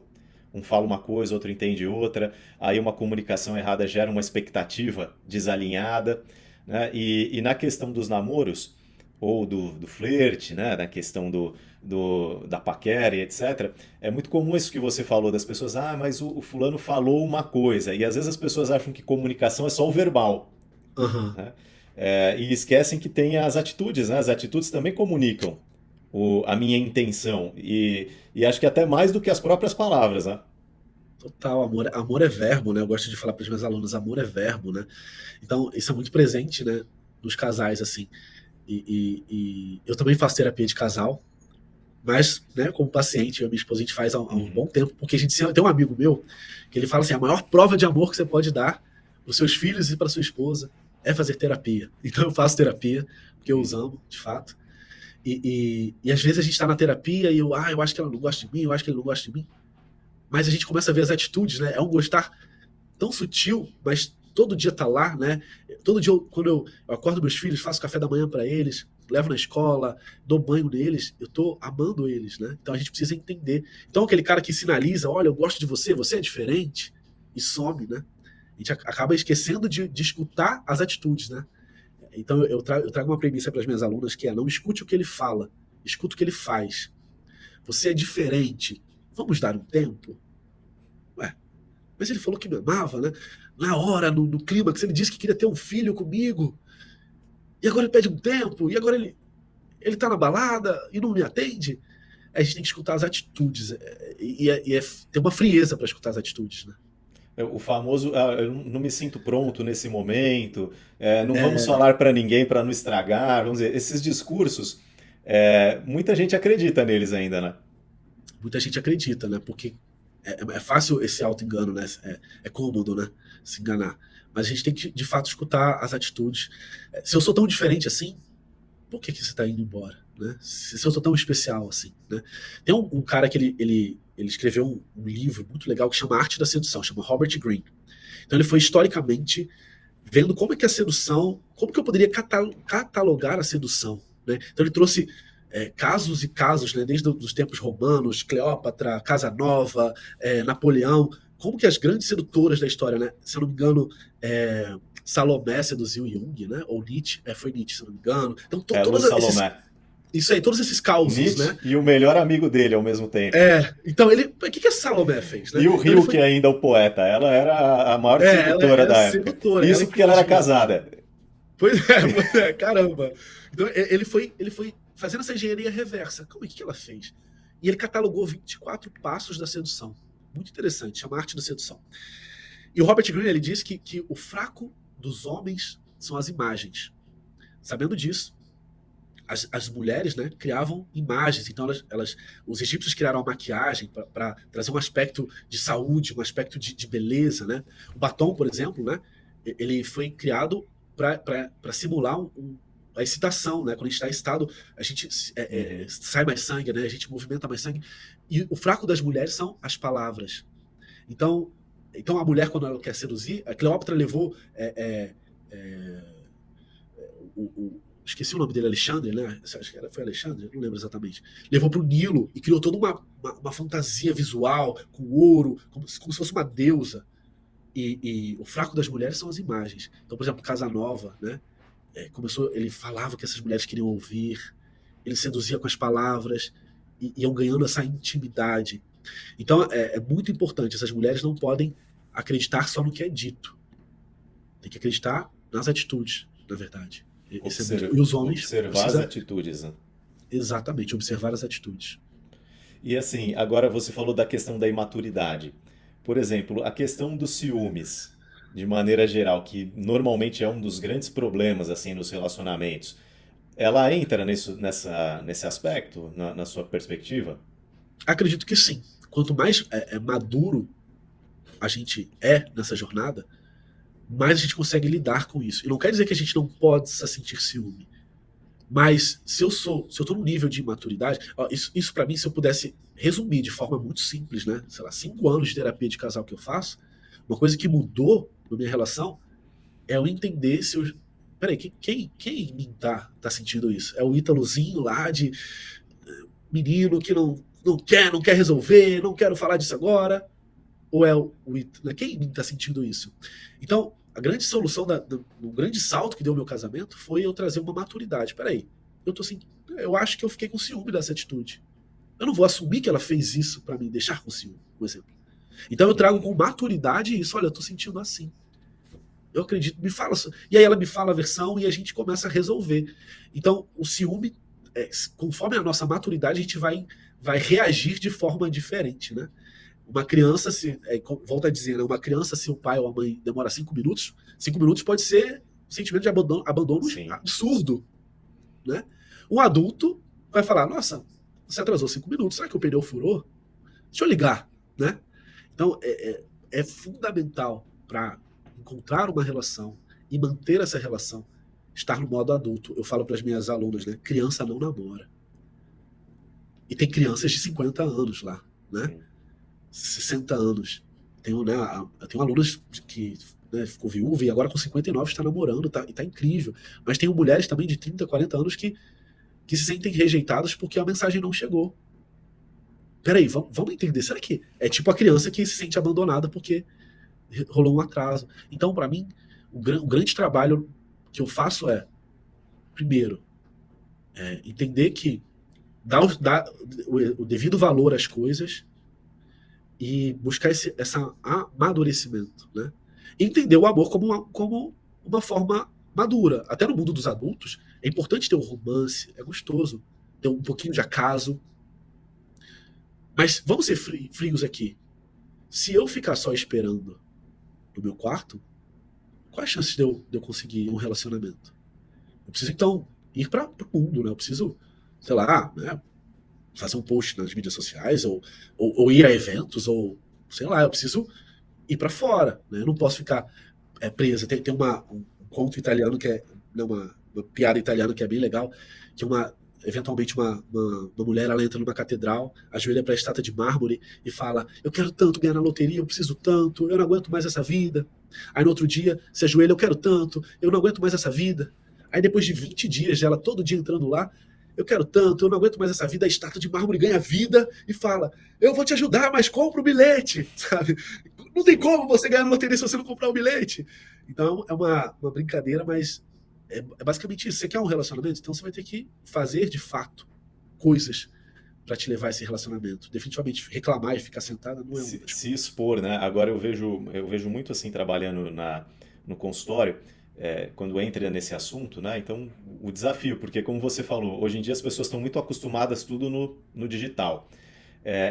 Um fala uma coisa, outro entende outra, aí uma comunicação errada gera uma expectativa desalinhada, né? E na questão dos namoros, ou do flerte, né? Na questão da paquera e etc., é muito comum isso que você falou das pessoas, mas o fulano falou uma coisa, e às vezes as pessoas acham que comunicação é só o verbal, Aham. né? E esquecem que tem as atitudes, né? As atitudes também comunicam a minha intenção. E acho que até mais do que as próprias palavras, né? Total, amor é verbo, né? Eu gosto de falar para os meus alunos, amor é verbo, né? Então, isso é muito presente, né, nos casais, assim. E eu também faço terapia de casal, mas, né, como paciente, eu e minha esposa, a gente faz há um Uhum. bom tempo, porque a gente tem um amigo meu que ele fala assim: a maior prova de amor que você pode dar para os seus filhos e para sua esposa é fazer terapia. Então, eu faço terapia, porque eu os Sim. amo, de fato. E às vezes a gente está na terapia e eu acho que ela não gosta de mim, eu acho que ele não gosta de mim. Mas a gente começa a ver as atitudes, né? É um gostar tão sutil, mas todo dia tá lá, né? Todo dia, quando eu acordo meus filhos, faço café da manhã para eles, levo na escola, dou banho neles, eu tô amando eles, né? Então a gente precisa entender. Então aquele cara que sinaliza, olha, eu gosto de você, você é diferente, e some, né? A gente acaba esquecendo de escutar as atitudes, né? Então eu trago uma premissa para as minhas alunas que é: não escute o que ele fala, escute o que ele faz. Você é diferente. Vamos dar um tempo? Ué, mas ele falou que me amava, né? Na hora, no clímax, ele disse que queria ter um filho comigo. E agora ele pede um tempo. E agora ele tá na balada e não me atende. A gente tem que escutar as atitudes. Ter uma frieza para escutar as atitudes, né? O famoso, eu não me sinto pronto nesse momento, não vamos É, falar para ninguém para não estragar, vamos dizer, esses discursos, muita gente acredita neles ainda, né? muita gente acredita, né? Porque é fácil esse auto-engano, né? É cômodo, né? Se enganar. Mas a gente tem que, de fato, escutar as atitudes. Se eu sou tão diferente assim, por que você está indo embora? Né? Se eu sou tão especial assim. Né? Tem um cara que ele escreveu um livro muito legal que chama Arte da Sedução, chama Robert Greene. Então ele foi historicamente vendo como é que a sedução, como que eu poderia catalogar a sedução. Né? Então ele trouxe casos e casos, né, desde os tempos romanos, Cleópatra, Casanova, Napoleão, como que as grandes sedutoras da história, né, se eu não me engano, Salomé seduziu Jung, né, ou Nietzsche, foi Nietzsche, se eu não me engano. Então, Lu todos esses, Salomé. isso aí, todos esses causos, Nietzsche né? e o melhor amigo dele ao mesmo tempo. Então o que a Salomé fez, né? E o Então, Rio, que ainda é o poeta, ela era a maior sedutora da época. Sedutora, Isso porque ela era casada. Pois é, caramba. Então ele foi fazendo essa engenharia reversa. Como é que ela fez? E ele catalogou 24 passos da sedução. Muito interessante, chama Arte da Sedução. E o Robert Greene, ele diz que o fraco dos homens são as imagens. Sabendo disso, as mulheres, né, criavam imagens. Então os egípcios criaram a maquiagem para trazer um aspecto de saúde, um aspecto de beleza, né? O batom, por exemplo, né, ele foi criado para simular a excitação, né? Quando a gente está excitado, a gente sai mais sangue, né? A gente movimenta mais sangue. E o fraco das mulheres são as palavras. Então a mulher, quando ela quer seduzir, a Cleópatra levou esqueci o nome dele, Alexandre, né? Acho que foi Alexandre, não lembro exatamente. Levou para o Nilo e criou toda uma fantasia visual com ouro, como se fosse uma deusa. E o fraco das mulheres são as imagens. Então, por exemplo, Casanova, né? Ele falava que essas mulheres queriam ouvir, ele seduzia com as palavras, e iam ganhando essa intimidade. Então, é muito importante. Essas mulheres não podem acreditar só no que é dito. Tem que acreditar nas atitudes, na verdade. E os homens observar as atitudes, né? Exatamente, observar as atitudes. E assim, agora você falou da questão da imaturidade. Por exemplo, a questão dos ciúmes, de maneira geral, que normalmente é um dos grandes problemas assim nos relacionamentos. Ela entra nesse aspecto, na sua perspectiva? Acredito que sim. Quanto mais maduro a gente nessa jornada, mais a gente consegue lidar com isso. E não quer dizer que a gente não possa sentir ciúme. Mas se eu tô num nível de maturidade, isso para mim, se eu pudesse resumir de forma muito simples, né? Sei lá, 5 anos de terapia de casal que eu faço, uma coisa que mudou na minha relação é eu entender se eu... Peraí, quem em mim tá sentindo isso? É o Ítalozinho lá de menino que não quer resolver, não quero falar disso agora? Ou é o Ítalo? Né? Quem em mim tá sentindo isso? Então, a grande solução, o grande salto que deu o meu casamento foi eu trazer uma maturidade. Peraí, eu acho que eu fiquei com ciúme dessa atitude. Eu não vou assumir que ela fez isso para me deixar com ciúme, por exemplo. Então eu trago com maturidade isso. Olha, eu tô sentindo assim. Eu acredito, me fala. E aí ela me fala a versão e a gente começa a resolver. Então o ciúme, conforme a nossa maturidade, a gente vai reagir de forma diferente, né? Uma criança, volta a dizer, né? Uma criança, se o pai ou a mãe demora 5 minutos, 5 minutos pode ser um sentimento de abandono absurdo, né? Um adulto vai falar, nossa, você atrasou 5 minutos, será que o pneu furou? Deixa eu ligar, né? Então, é fundamental para encontrar uma relação e manter essa relação, estar no modo adulto. Eu falo para as minhas alunas, né? Criança não namora. E tem crianças de 50 anos lá, né? 60 anos. Tenho alunas que ficou viúva e agora com 59 está namorando, e tá incrível. Mas tenho mulheres também de 30, 40 anos que se sentem rejeitadas porque a mensagem não chegou. Peraí, vamos entender. Será que é tipo a criança que se sente abandonada porque rolou um atraso? Então, para mim, o grande trabalho que eu faço primeiro, entender que dar o devido valor às coisas e buscar esse amadurecimento, né? Entender o amor como uma forma madura. Até no mundo dos adultos, é importante ter um romance, é gostoso, ter um pouquinho de acaso. Mas vamos ser frios aqui. Se eu ficar só esperando no meu quarto, quais as chances de eu conseguir um relacionamento? Eu preciso, então, ir para o mundo, né? Eu preciso, sei lá, né? Fazer um post nas mídias sociais, ou ir a eventos, ou sei lá, eu preciso ir para fora, né? Eu não posso ficar presa. Tem um conto italiano que uma piada italiana que é bem legal, que eventualmente uma mulher, ela entra numa catedral, ajoelha para a estátua de mármore e fala, eu quero tanto ganhar na loteria, eu preciso tanto, eu não aguento mais essa vida. Aí no outro dia se ajoelha, eu quero tanto, eu não aguento mais essa vida. Aí depois de 20 dias, ela todo dia entrando lá, eu quero tanto, eu não aguento mais essa vida, a estátua de mármore ganha vida e fala, eu vou te ajudar, mas compra o bilhete, sabe? Não tem como você ganhar na loteria se você não comprar o bilhete. Então é uma brincadeira, mas é basicamente isso. Você quer um relacionamento? Então você vai ter que fazer de fato coisas para te levar a esse relacionamento. Definitivamente reclamar e ficar sentada não é uma das Se coisas. expor, né? Agora eu vejo muito assim trabalhando no consultório, quando entra nesse assunto, né? Então, o desafio, porque como você falou, hoje em dia as pessoas estão muito acostumadas tudo no digital.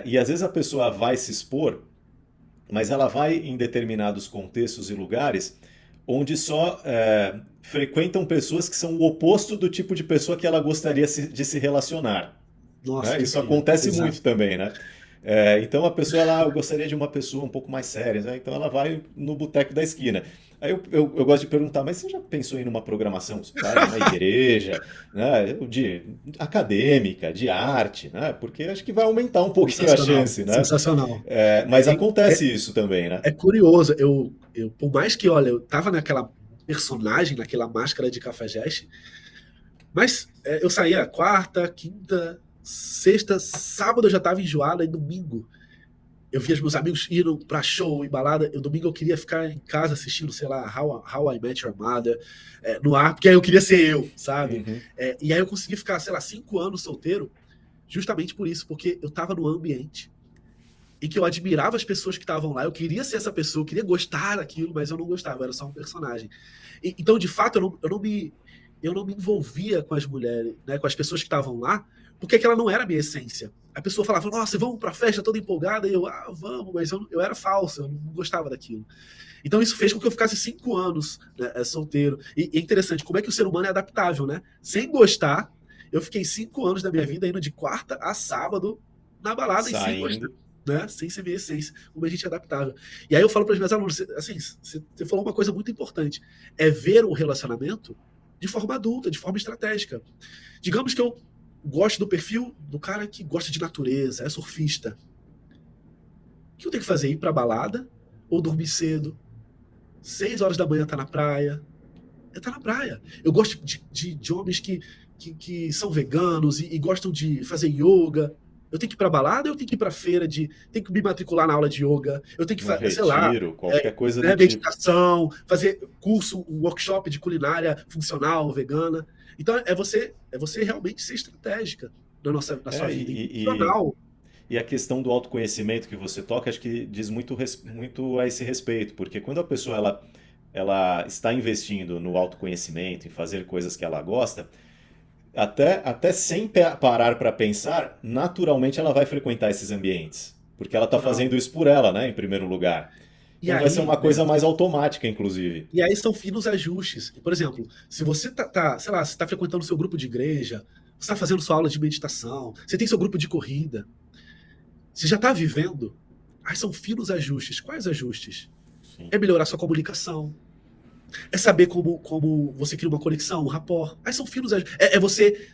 E às vezes a pessoa vai se expor, mas ela vai em determinados contextos e lugares onde só frequentam pessoas que são o oposto do tipo de pessoa que ela gostaria de se relacionar, Nossa, né? Isso perfeito. acontece muito Exato. também, né? Então a pessoa, eu gostaria de uma pessoa um pouco mais séria, né? Então ela vai no boteco da esquina. Aí eu gosto de perguntar, mas você já pensou em uma programação, vai numa igreja, né? De acadêmica, de arte, né? Porque acho que vai aumentar um pouquinho a Sensacional, chance, né? sensacional. Mas É, é, acontece isso também, né? é curioso, por mais que, olha, eu tava naquela personagem, naquela máscara de Cafajeste, mas eu saía quarta, quinta, sexta, sábado eu já tava enjoado, aí domingo eu via os meus amigos indo pra show e balada, eu domingo eu queria ficar em casa assistindo, sei lá, How I Met Your Mother, no ar, porque aí eu queria ser eu, sabe? Uhum. E aí eu consegui ficar, sei lá, 5 anos solteiro, justamente por isso, porque eu tava no ambiente e que eu admirava as pessoas que estavam lá. Eu queria ser essa pessoa, eu queria gostar daquilo, mas eu não gostava, eu era só um personagem. Então, de fato, eu não me envolvia com as mulheres, né, com as pessoas que estavam lá, porque aquela não era a minha essência. A pessoa falava, nossa, vamos pra festa toda empolgada, e eu, vamos, mas eu era falso, eu não gostava daquilo. Então isso fez com que eu ficasse 5 anos, né, solteiro. E é interessante como é que o ser humano é adaptável, né? Sem gostar, eu fiquei 5 anos da minha vida indo de quarta a sábado na balada e sem gostar, Saindo. né? Sem ser minha essência, como a gente é adaptável. E aí eu falo para os meus alunos, assim, você falou uma coisa muito importante, é ver o relacionamento de forma adulta, de forma estratégica. Digamos que eu gosto do perfil do cara que gosta de natureza, é surfista. O que eu tenho que fazer? Ir pra balada ou dormir cedo? 6 horas da manhã tá na praia. Tá na praia. Eu gosto de homens que são veganos e gostam de fazer yoga. Eu tenho que ir pra balada, eu tenho que ir pra feira tenho que me matricular na aula de yoga, eu tenho que Um sei lá, retiro, qualquer coisa do né, tipo. meditação, fazer curso, um workshop de culinária funcional, vegana. Então é você realmente ser estratégica na sua É, vida, e, intencional. E a questão do autoconhecimento que você toca, acho que diz muito, muito a esse respeito, porque quando a pessoa ela está investindo no autoconhecimento, em fazer coisas que ela gosta, até sem parar para pensar, naturalmente ela vai frequentar esses ambientes, porque ela está Total. fazendo isso por ela, né, em primeiro lugar. E Então vai ser aí, uma né, coisa mais automática, inclusive. e aí são finos ajustes. Por exemplo, se você sei lá, você está frequentando o seu grupo de igreja, você está fazendo sua aula de meditação, você tem seu grupo de corrida, você já está vivendo, aí são finos ajustes. Quais ajustes? Sim. É melhorar sua comunicação, é saber como você cria uma conexão, um rapport. Aí são finos ajustes. É você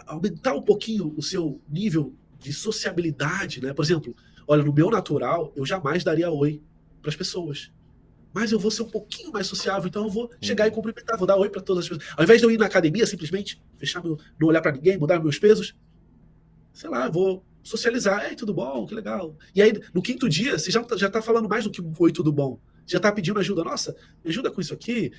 aumentar um pouquinho o seu nível de sociabilidade, né? Por exemplo, olha, no meu natural, eu jamais daria oi para as pessoas. Mas eu vou ser um pouquinho mais sociável, então eu vou chegar e Uhum. cumprimentar, vou dar oi para todas as pessoas. Ao invés de eu ir na academia, simplesmente fechar não olhar para ninguém, mudar meus pesos, sei lá, vou socializar. Ei, tudo bom? Que legal. E aí, no quinto dia, você já tá falando mais do que um oi, tudo bom. Já tá pedindo ajuda. Nossa, me ajuda com isso aqui.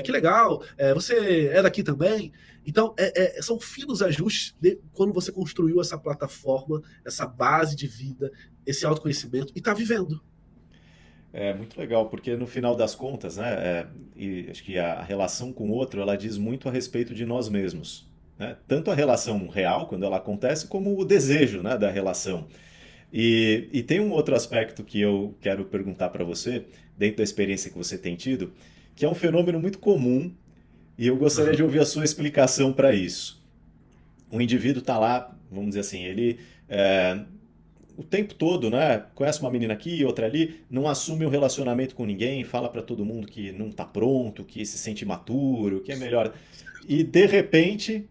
Que legal. Você é daqui também. Então, são finos ajustes quando você construiu essa plataforma, essa base de vida, esse autoconhecimento e tá vivendo. É muito legal, porque no final das contas, né, e acho que a relação com o outro, ela diz muito a respeito de nós mesmos, né? Tanto a relação real, quando ela acontece, como o desejo, né, da relação. E tem um outro aspecto que eu quero perguntar para você, dentro da experiência que você tem tido, que é um fenômeno muito comum, e eu gostaria de Uhum. ouvir a sua explicação para isso. O indivíduo está lá, vamos dizer assim, ele é, o tempo todo, né? Conhece uma menina aqui, outra ali, não assume um relacionamento com ninguém, fala pra todo mundo que não tá pronto, que se sente maturo, que é melhor. E de repente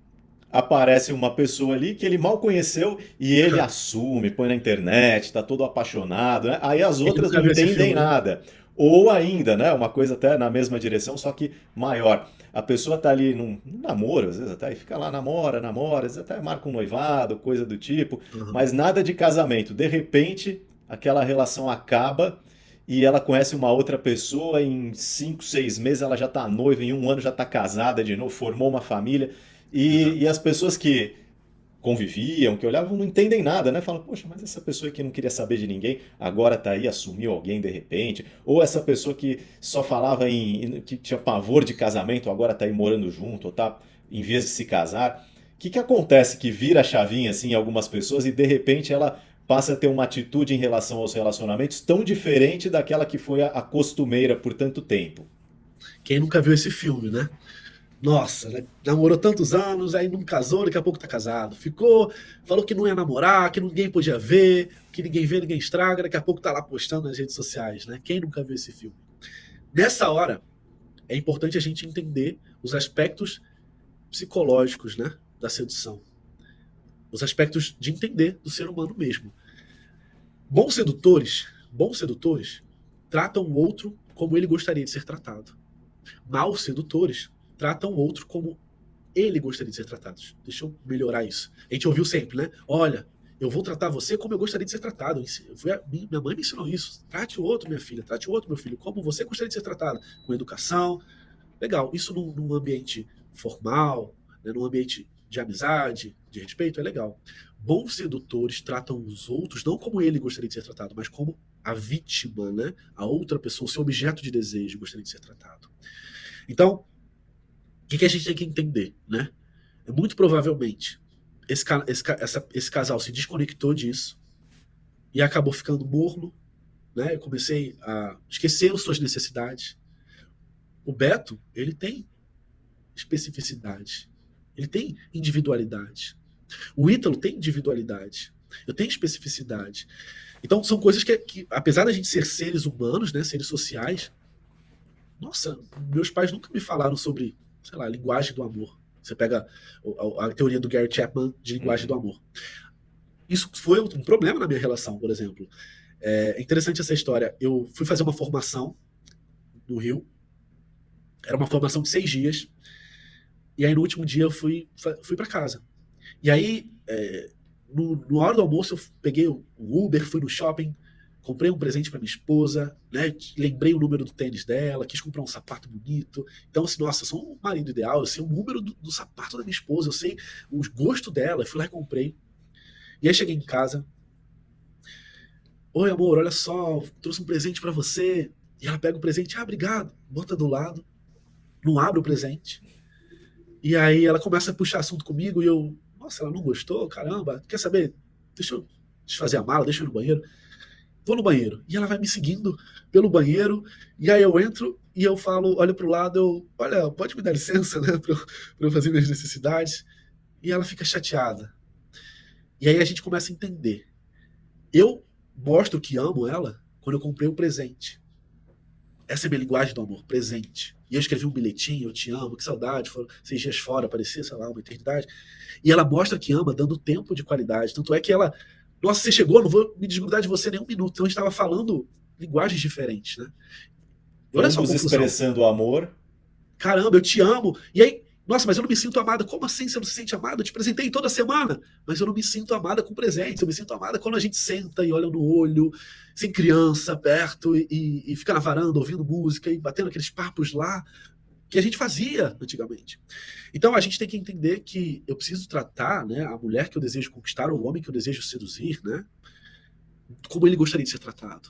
aparece uma pessoa ali que ele mal conheceu e ele assume, põe na internet, tá todo apaixonado, né? Aí as Quem outras nunca não viu esse entendem filme, né? nada. Ou ainda, né, uma coisa até na mesma direção, só que maior. A pessoa tá ali num namoro, às vezes até e fica lá, namora, namora, às vezes até marca um noivado, coisa do tipo, Aham. mas nada de casamento. De repente, aquela relação acaba e ela conhece uma outra pessoa, em 5, 6 meses ela já tá noiva, em um ano já tá casada de novo, formou uma família. E Exato. as pessoas que conviviam, que olhavam, não entendem nada, né? Falam, poxa, mas essa pessoa que não queria saber de ninguém, agora tá aí, assumiu alguém de repente. Ou essa pessoa que só falava que tinha pavor de casamento, agora tá aí morando junto, ou tá em vez de se casar. O que acontece que vira a chavinha assim em algumas pessoas e de repente ela passa a ter uma atitude em relação aos relacionamentos tão diferente daquela que foi a costumeira por tanto tempo? Quem nunca viu esse filme, né? Nossa, né? Namorou tantos anos, aí não casou, daqui a pouco tá casado. Ficou, falou que não ia namorar, que ninguém podia ver, que ninguém vê, ninguém estraga, daqui a pouco tá lá postando nas redes sociais, né? Quem nunca viu esse filme? Nessa hora, é importante a gente entender os aspectos psicológicos, né, da sedução. Os aspectos de entender do ser humano mesmo. Bons sedutores, tratam o outro como ele gostaria de ser tratado. Maus sedutores tratam o outro como ele gostaria de ser tratado. Deixa eu melhorar isso. A gente ouviu sempre, né? Olha, eu vou tratar você como eu gostaria de ser tratado. Minha mãe me ensinou isso. Trate o outro, minha filha. Trate o outro, meu filho, como você gostaria de ser tratado. Com educação. Legal. Isso num ambiente formal, né, num ambiente de amizade, de respeito, é legal. Bons sedutores tratam os outros não como ele gostaria de ser tratado, mas como a vítima, né? A outra pessoa, o seu objeto de desejo gostaria de ser tratado. Então, o que a gente tem que entender, né? É muito provavelmente esse casal se desconectou disso e acabou ficando morno, né? Eu comecei a esquecer as suas necessidades. O Beto, ele tem especificidade, ele tem individualidade. O Ítalo tem individualidade. Eu tenho especificidade. Então, são coisas que apesar da gente ser seres humanos, né, seres sociais, nossa, meus pais nunca me falaram sobre, sei lá, linguagem do amor. Você pega a teoria do Gary Chapman de linguagem do Uhum. amor. Isso foi um problema na minha relação, por exemplo. É interessante essa história. Eu fui fazer uma formação no Rio. Era uma formação de 6 dias. E aí, no último dia, eu fui para casa. E aí, no hora do almoço, eu peguei o Uber, fui no shopping, comprei um presente para minha esposa, né? Lembrei o número do tênis dela, quis comprar um sapato bonito. Então, assim, nossa, eu sou um marido ideal, eu sei o número do sapato da minha esposa, eu sei o gosto dela. Eu fui lá e comprei. E aí cheguei em casa. Oi, amor, olha só, trouxe um presente para você. E ela pega o presente, obrigado, bota do lado, não abre o presente. E aí ela começa a puxar assunto comigo e eu, nossa, ela não gostou, caramba, quer saber? Deixa eu desfazer a mala, deixa eu ir no banheiro. Vou no banheiro. E ela vai me seguindo pelo banheiro, e aí eu entro e eu falo, olho pro lado, olha, pode me dar licença, né, pra eu fazer minhas necessidades? E ela fica chateada. E aí a gente começa a entender. Eu mostro que amo ela quando eu comprei o presente. Essa é a minha linguagem do amor, presente. E eu escrevi um bilhetinho, eu te amo, que saudade, foram 6 dias fora, parecia, sei lá, uma eternidade. E ela mostra que ama, dando tempo de qualidade. Tanto é que ela, nossa, você chegou, não vou me desgrudar de você nem um minuto. Então a gente estava falando linguagens diferentes, né? E olha só a Ambos confusão. expressando amor. Caramba, eu te amo. E aí, nossa, mas eu não me sinto amada. Como assim você não se sente amada? Eu te presentei toda semana. Mas eu não me sinto amada com presentes. Eu me sinto amada quando a gente senta e olha no olho, sem criança, perto, e fica na varanda ouvindo música e batendo aqueles papos lá que a gente fazia antigamente. Então a gente tem que entender que eu preciso tratar, né, a mulher que eu desejo conquistar, ou o homem que eu desejo seduzir, né, como ele gostaria de ser tratado.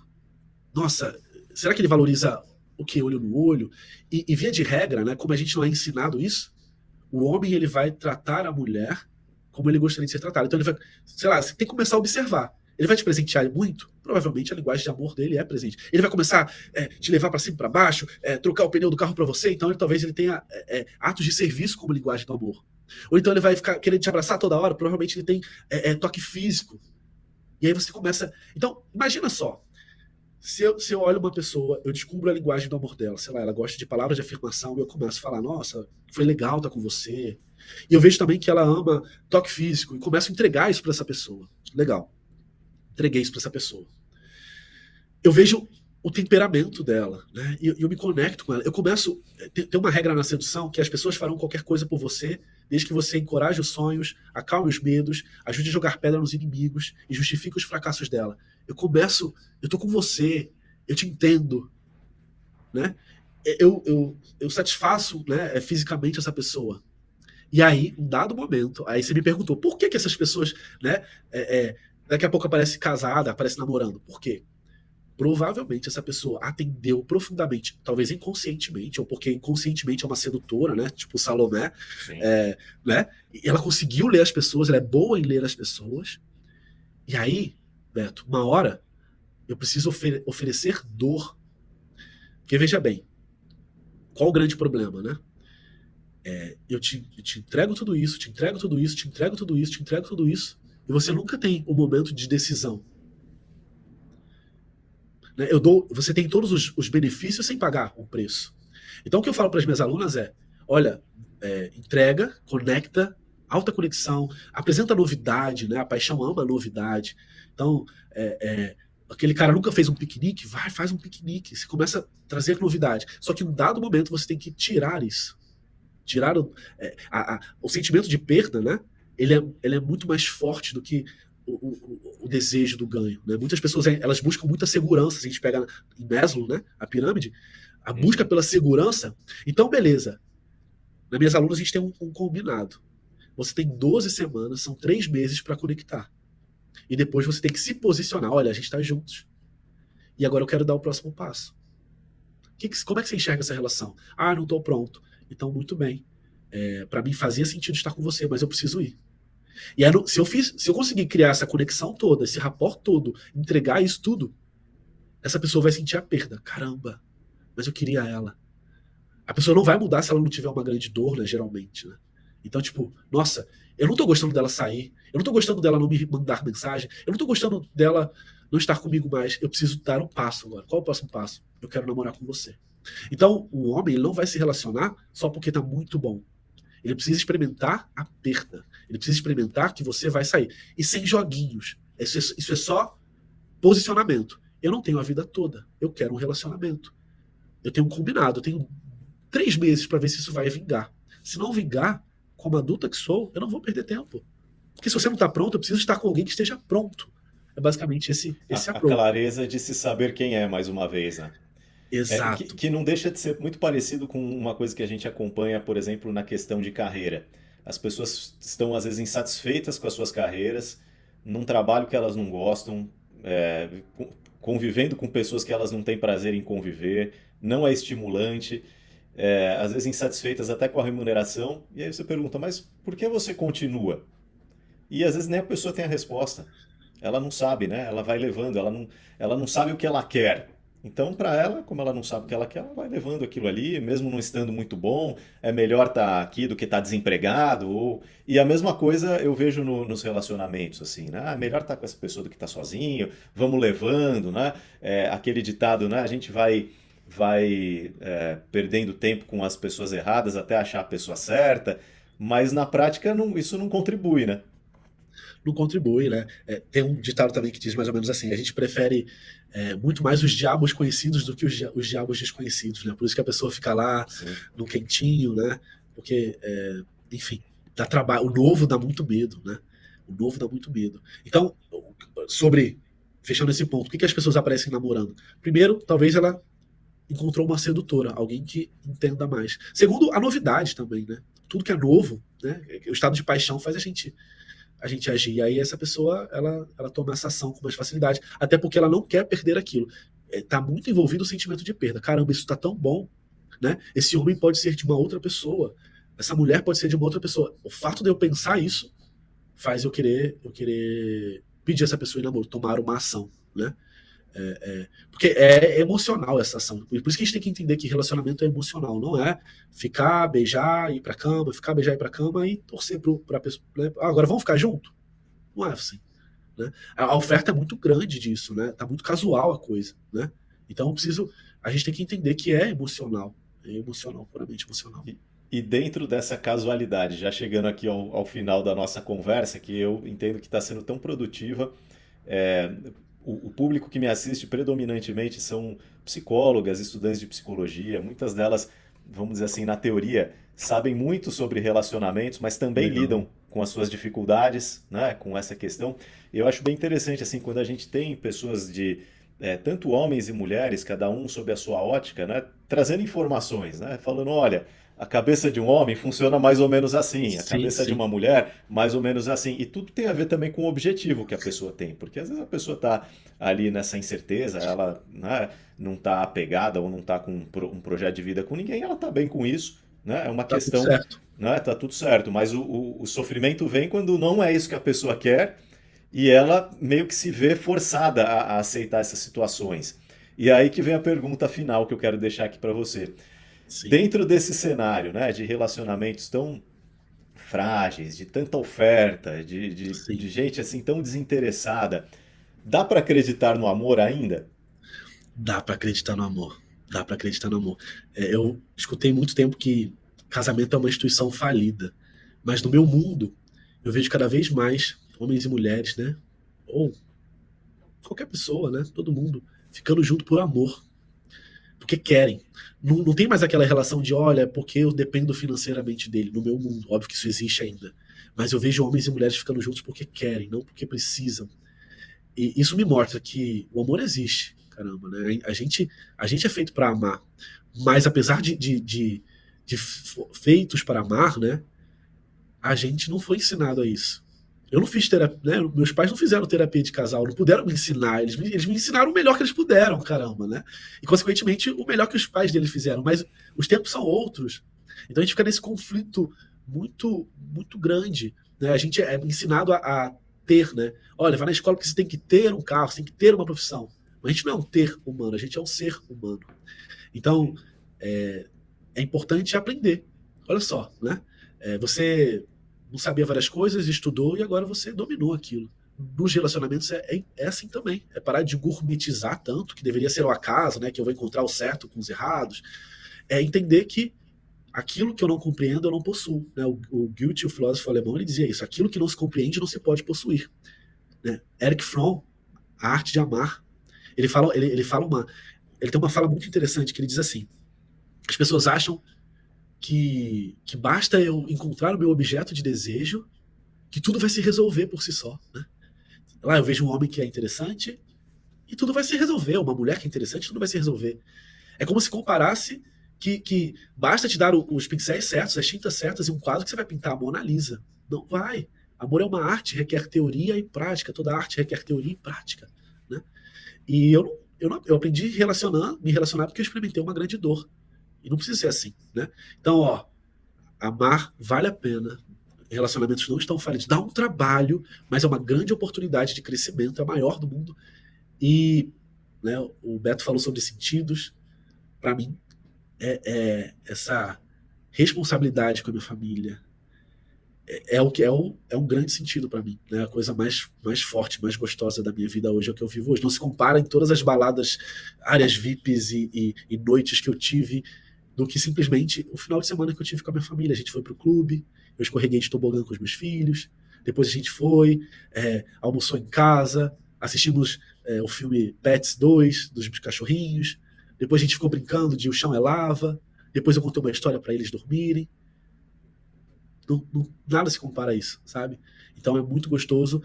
Nossa, será que ele valoriza o que? Olho no olho? E via de regra, né, como a gente não é ensinado isso, o homem ele vai tratar a mulher como ele gostaria de ser tratado. Então ele vai, sei lá, você tem que começar a observar. Ele vai te presentear muito? Provavelmente a linguagem de amor dele é presente. Ele vai começar a te levar para cima e para baixo, trocar o pneu do carro para você, então talvez ele tenha atos de serviço como linguagem do amor. Ou então ele vai ficar querendo te abraçar toda hora, provavelmente ele tem toque físico. E aí você começa. Então, imagina só, se eu olho uma pessoa, eu descubro a linguagem do amor dela, sei lá, ela gosta de palavras de afirmação, e eu começo a falar, nossa, foi legal estar com você. E eu vejo também que ela ama toque físico, e começo a entregar isso para essa pessoa. Legal, entreguei isso para essa pessoa. Eu vejo o temperamento dela, né? E eu me conecto com ela. Eu começo. Tem uma regra na sedução que as pessoas farão qualquer coisa por você, desde que você encoraje os sonhos, acalme os medos, ajude a jogar pedra nos inimigos e justifique os fracassos dela. Eu começo. Eu tô com você, eu te entendo, né? Eu satisfaço, né, fisicamente essa pessoa. E aí, um dado momento, aí você me perguntou por que essas pessoas, né, daqui a pouco aparece casada, aparece namorando. Por quê? Provavelmente essa pessoa atendeu profundamente, talvez inconscientemente, ou porque inconscientemente é uma sedutora, né? Tipo Salomé, Sim. né? E ela conseguiu ler as pessoas, ela é boa em ler as pessoas. E aí, Beto, uma hora eu preciso oferecer dor. Porque veja bem, qual o grande problema, né? Eu te entrego tudo isso, te entrego tudo isso, te entrego tudo isso, te entrego tudo isso, e você nunca tem o momento de decisão. Né? Você tem todos os benefícios sem pagar o preço. Então o que eu falo para as minhas alunas é: olha, entrega, conecta, alta conexão, apresenta novidade, né? A paixão ama a novidade. Então, aquele cara nunca fez um piquenique, vai, faz um piquenique. Você começa a trazer novidade. Só que em um dado momento você tem que tirar isso. Tirar o sentimento de perda, né? Ele é muito mais forte do que o desejo do ganho. Né? Muitas pessoas elas buscam muita segurança. Se a gente pega em Maslow, né, a pirâmide, a busca pela segurança. Então, beleza. Nas minhas alunas, a gente tem um combinado. Você tem 12 semanas, são 3 meses para conectar. E depois você tem que se posicionar. Olha, a gente está juntos. E agora eu quero dar o próximo passo. Como é que você enxerga essa relação? Ah, não estou pronto. Então, muito bem. Para mim fazia sentido estar com você, mas eu preciso ir. E aí, se eu conseguir criar essa conexão toda, esse rapport todo, entregar isso tudo, essa pessoa vai sentir a perda. Caramba, mas eu queria ela. A pessoa não vai mudar se ela não tiver uma grande dor, né, geralmente, né? Então, tipo, nossa, eu não tô gostando dela sair, eu não tô gostando dela não me mandar mensagem, eu não tô gostando dela não estar comigo mais, eu preciso dar um passo agora. Qual é o próximo passo? Eu quero namorar com você. Então, o homem ele não vai se relacionar só porque tá muito bom. Ele precisa experimentar a perda. Ele precisa experimentar que você vai sair. E sem joguinhos. Isso é só posicionamento. Eu não tenho a vida toda. Eu quero um relacionamento. Eu tenho um combinado. Eu tenho 3 meses para ver se isso vai vingar. Se não vingar, como adulta que sou, eu não vou perder tempo. Porque se você não está pronto, eu preciso estar com alguém que esteja pronto. É basicamente esse A approach. clareza de se saber quem é, mais uma vez, né? Exato. Que não deixa de ser muito parecido com uma coisa que a gente acompanha, por exemplo, na questão de carreira. As pessoas estão, às vezes, insatisfeitas com as suas carreiras, num trabalho que elas não gostam, convivendo com pessoas que elas não têm prazer em conviver, não é estimulante, às vezes insatisfeitas até com a remuneração, e aí você pergunta, mas por que você continua? E às vezes nem a pessoa tem a resposta. Ela não sabe, né? Ela vai levando, ela não sabe o que ela quer. Então, para ela, como ela não sabe o que ela quer, ela vai levando aquilo ali, mesmo não estando muito bom, é melhor estar aqui do que estar desempregado. E a mesma coisa eu vejo nos relacionamentos, assim, né? Ah, melhor estar com essa pessoa do que estar sozinho, vamos levando, né? Aquele ditado, né? A gente vai perdendo tempo com as pessoas erradas até achar a pessoa certa, mas na prática isso não contribui, né? Não contribui, né? Tem um ditado também que diz mais ou menos assim: a gente prefere muito mais os diabos conhecidos do que os diabos desconhecidos, né? Por isso que a pessoa fica lá Sim. no quentinho, né? Porque, enfim, dá trabalho. O novo dá muito medo, né? O novo dá muito medo. Então, fechando esse ponto, por que as pessoas aparecem namorando? Primeiro, talvez ela encontrou uma sedutora, alguém que entenda mais. Segundo, a novidade também, né? Tudo que é novo, né? O estado de paixão faz a gente agir. E aí essa pessoa, ela toma essa ação com mais facilidade. Até porque ela não quer perder aquilo. Tá muito envolvido o sentimento de perda. Caramba, isso tá tão bom, né? Esse homem pode ser de uma outra pessoa. Essa mulher pode ser de uma outra pessoa. O fato de eu pensar isso faz eu querer pedir essa pessoa em namoro, tomar uma ação, né? Porque é emocional essa ação. Por isso que a gente tem que entender que relacionamento é emocional, não é ficar, beijar, ir pra cama, ficar, beijar, ir pra cama e torcer pra pessoa. Né? Agora vamos ficar junto? Não é assim. Né? A oferta é muito grande disso, né? Tá muito casual a coisa, né? Então a gente tem que entender que é emocional. É emocional, puramente emocional. E dentro dessa casualidade, já chegando aqui ao final da nossa conversa, que eu entendo que está sendo tão produtiva, é, o público que me assiste predominantemente são psicólogas, estudantes de psicologia, muitas delas, vamos dizer assim, na teoria, sabem muito sobre relacionamentos, mas também Legal. lidam com as suas dificuldades, né, com essa questão. E eu acho bem interessante, assim, quando a gente tem pessoas de tanto homens e mulheres, cada um sob a sua ótica, né, trazendo informações, né, falando, olha, a cabeça de um homem funciona mais ou menos assim, a Sim, cabeça de sim. uma mulher mais ou menos assim. E tudo tem a ver também com o objetivo que a pessoa tem, porque às vezes a pessoa está ali nessa incerteza, ela, né, não está apegada ou não está com um projeto de vida com ninguém, ela está bem com isso, né? É uma Tá tudo questão, certo. né? Tá tudo certo, mas o sofrimento vem quando não é isso que a pessoa quer e ela meio que se vê forçada a aceitar essas situações. E aí que vem a pergunta final que eu quero deixar aqui para você. Sim, Dentro desse cenário, né, de relacionamentos tão frágeis, de tanta oferta, de sim. gente assim tão desinteressada, dá para acreditar no amor ainda? Dá pra acreditar no amor. Dá pra acreditar no amor. Eu escutei muito tempo que casamento é uma instituição falida. Mas no meu mundo, eu vejo cada vez mais homens e mulheres, né? Ou qualquer pessoa, né? Todo mundo ficando junto por amor. Porque querem. Não, não tem mais aquela relação de, olha, porque eu dependo financeiramente dele. No meu mundo, óbvio que isso existe ainda. Mas eu vejo homens e mulheres ficando juntos porque querem, não porque precisam. E isso me mostra que o amor existe, caramba, né? A gente é feito para amar, mas apesar de feitos para amar, né? A gente não foi ensinado a isso. Eu não fiz terapia, né? Meus pais não fizeram terapia de casal, não puderam me ensinar. Eles me ensinaram o melhor que eles puderam, caramba, né? E, consequentemente, o melhor que os pais deles fizeram. Mas os tempos são outros. Então a gente fica nesse conflito muito, muito grande. Né? A gente é ensinado a ter, né? Olha, vai na escola porque você tem que ter um carro, você tem que ter uma profissão. Mas a gente não é um ter humano, a gente é um ser humano. Então, é, é importante aprender. Olha só, né? Você não sabia várias coisas, estudou e agora você dominou aquilo. Nos relacionamentos é assim também. É parar de gourmetizar tanto, que deveria ser o acaso, né? Que eu vou encontrar o certo com os errados. É entender que aquilo que eu não compreendo eu não possuo. Né? O Goethe, o filósofo alemão, ele dizia isso: aquilo que não se compreende não se pode possuir. Né? Eric Fromm, A Arte de Amar, ele tem uma fala muito interessante que ele diz assim: as pessoas acham que basta eu encontrar o meu objeto de desejo que tudo vai se resolver por si só. Né? Lá eu vejo um homem que é interessante e tudo vai se resolver. Uma mulher que é interessante, tudo vai se resolver. É como se comparasse que basta te dar os pincéis certos, as tintas certas e um quadro que você vai pintar a Mona Lisa. Não vai. Amor é uma arte, requer teoria e prática. Toda arte requer teoria e prática. Né? E eu aprendi me relacionar porque eu experimentei uma grande dor. E não precisa ser assim. Né? Então, ó, amar vale a pena. Relacionamentos não estão falidos. Dá um trabalho, mas é uma grande oportunidade de crescimento, é a maior do mundo. E né, o Beto falou sobre sentidos. Para mim, essa responsabilidade com a minha família é o que é um grande sentido para mim. Né? A coisa mais forte, mais gostosa da minha vida hoje é o que eu vivo hoje. Não se compara em todas as baladas, áreas VIPs e noites que eu tive do que simplesmente o final de semana que eu tive com a minha família. A gente foi pro clube, eu escorreguei de tobogã com os meus filhos, depois a gente foi, almoçou em casa, assistimos o filme Pets 2, dos cachorrinhos, depois a gente ficou brincando de O Chão é Lava, depois eu contei uma história para eles dormirem. Nada se compara a isso, sabe? Então é muito gostoso.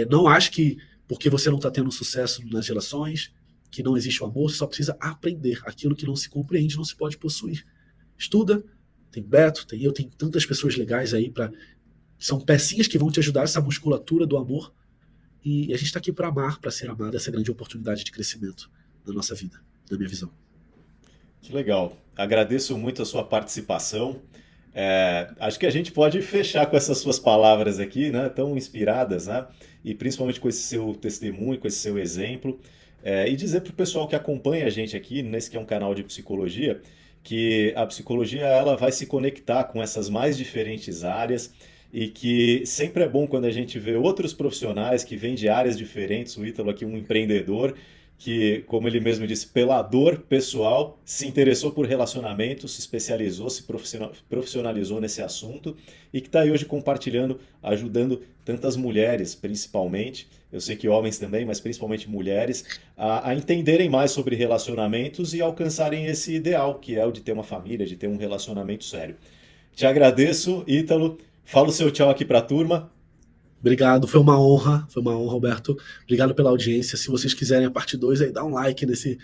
Não acho que porque você não está tendo sucesso nas relações, que não existe o amor, você só precisa aprender. Aquilo que não se compreende não se pode possuir. Estuda, tem Beto, tem eu, tem tantas pessoas legais aí para são pecinhas que vão te ajudar essa musculatura do amor. E a gente está aqui para amar, para ser amado, essa grande oportunidade de crescimento na nossa vida, na minha visão. Que legal. Agradeço muito a sua participação. Acho que a gente pode fechar com essas suas palavras aqui, né? Tão inspiradas, né? E principalmente com esse seu testemunho, com esse seu exemplo. E dizer para o pessoal que acompanha a gente aqui, nesse que é um canal de psicologia, que a psicologia ela vai se conectar com essas mais diferentes áreas e que sempre é bom quando a gente vê outros profissionais que vêm de áreas diferentes, o Ítalo aqui um empreendedor, que, como ele mesmo disse, pela dor pessoal, se interessou por relacionamentos, se especializou, se profissionalizou nesse assunto e que está aí hoje compartilhando, ajudando tantas mulheres, principalmente, eu sei que homens também, mas principalmente mulheres, a entenderem mais sobre relacionamentos e alcançarem esse ideal, que é o de ter uma família, de ter um relacionamento sério. Te agradeço, Ítalo. Fala o seu tchau aqui para a turma. Obrigado, foi uma honra, Roberto. Obrigado pela audiência. Se vocês quiserem a parte 2, aí dá um like nesse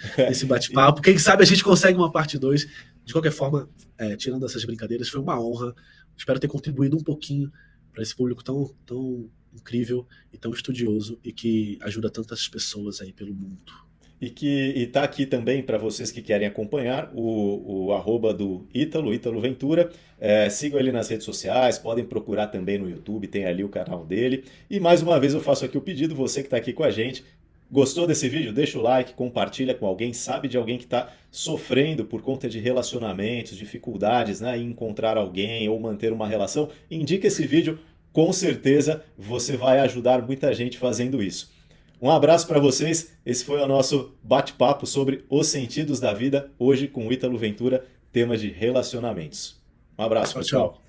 bate-papo. Quem sabe a gente consegue uma parte 2. De qualquer forma, tirando essas brincadeiras, foi uma honra. Espero ter contribuído um pouquinho para esse público tão incrível e tão estudioso e que ajuda tantas pessoas aí pelo mundo. E tá aqui também para vocês que querem acompanhar o arroba do Ítalo, Ítalo Ventura. Sigam ele nas redes sociais, podem procurar também no YouTube, tem ali o canal dele. E mais uma vez eu faço aqui o pedido, você que está aqui com a gente, gostou desse vídeo? Deixa o like, compartilha com alguém, sabe de alguém que está sofrendo por conta de relacionamentos, dificuldades, né, em encontrar alguém ou manter uma relação, indica esse vídeo, com certeza você vai ajudar muita gente fazendo isso. Um abraço para vocês, esse foi o nosso bate-papo sobre os sentidos da vida, hoje com o Ítalo Ventura, tema de relacionamentos. Um abraço, pessoal.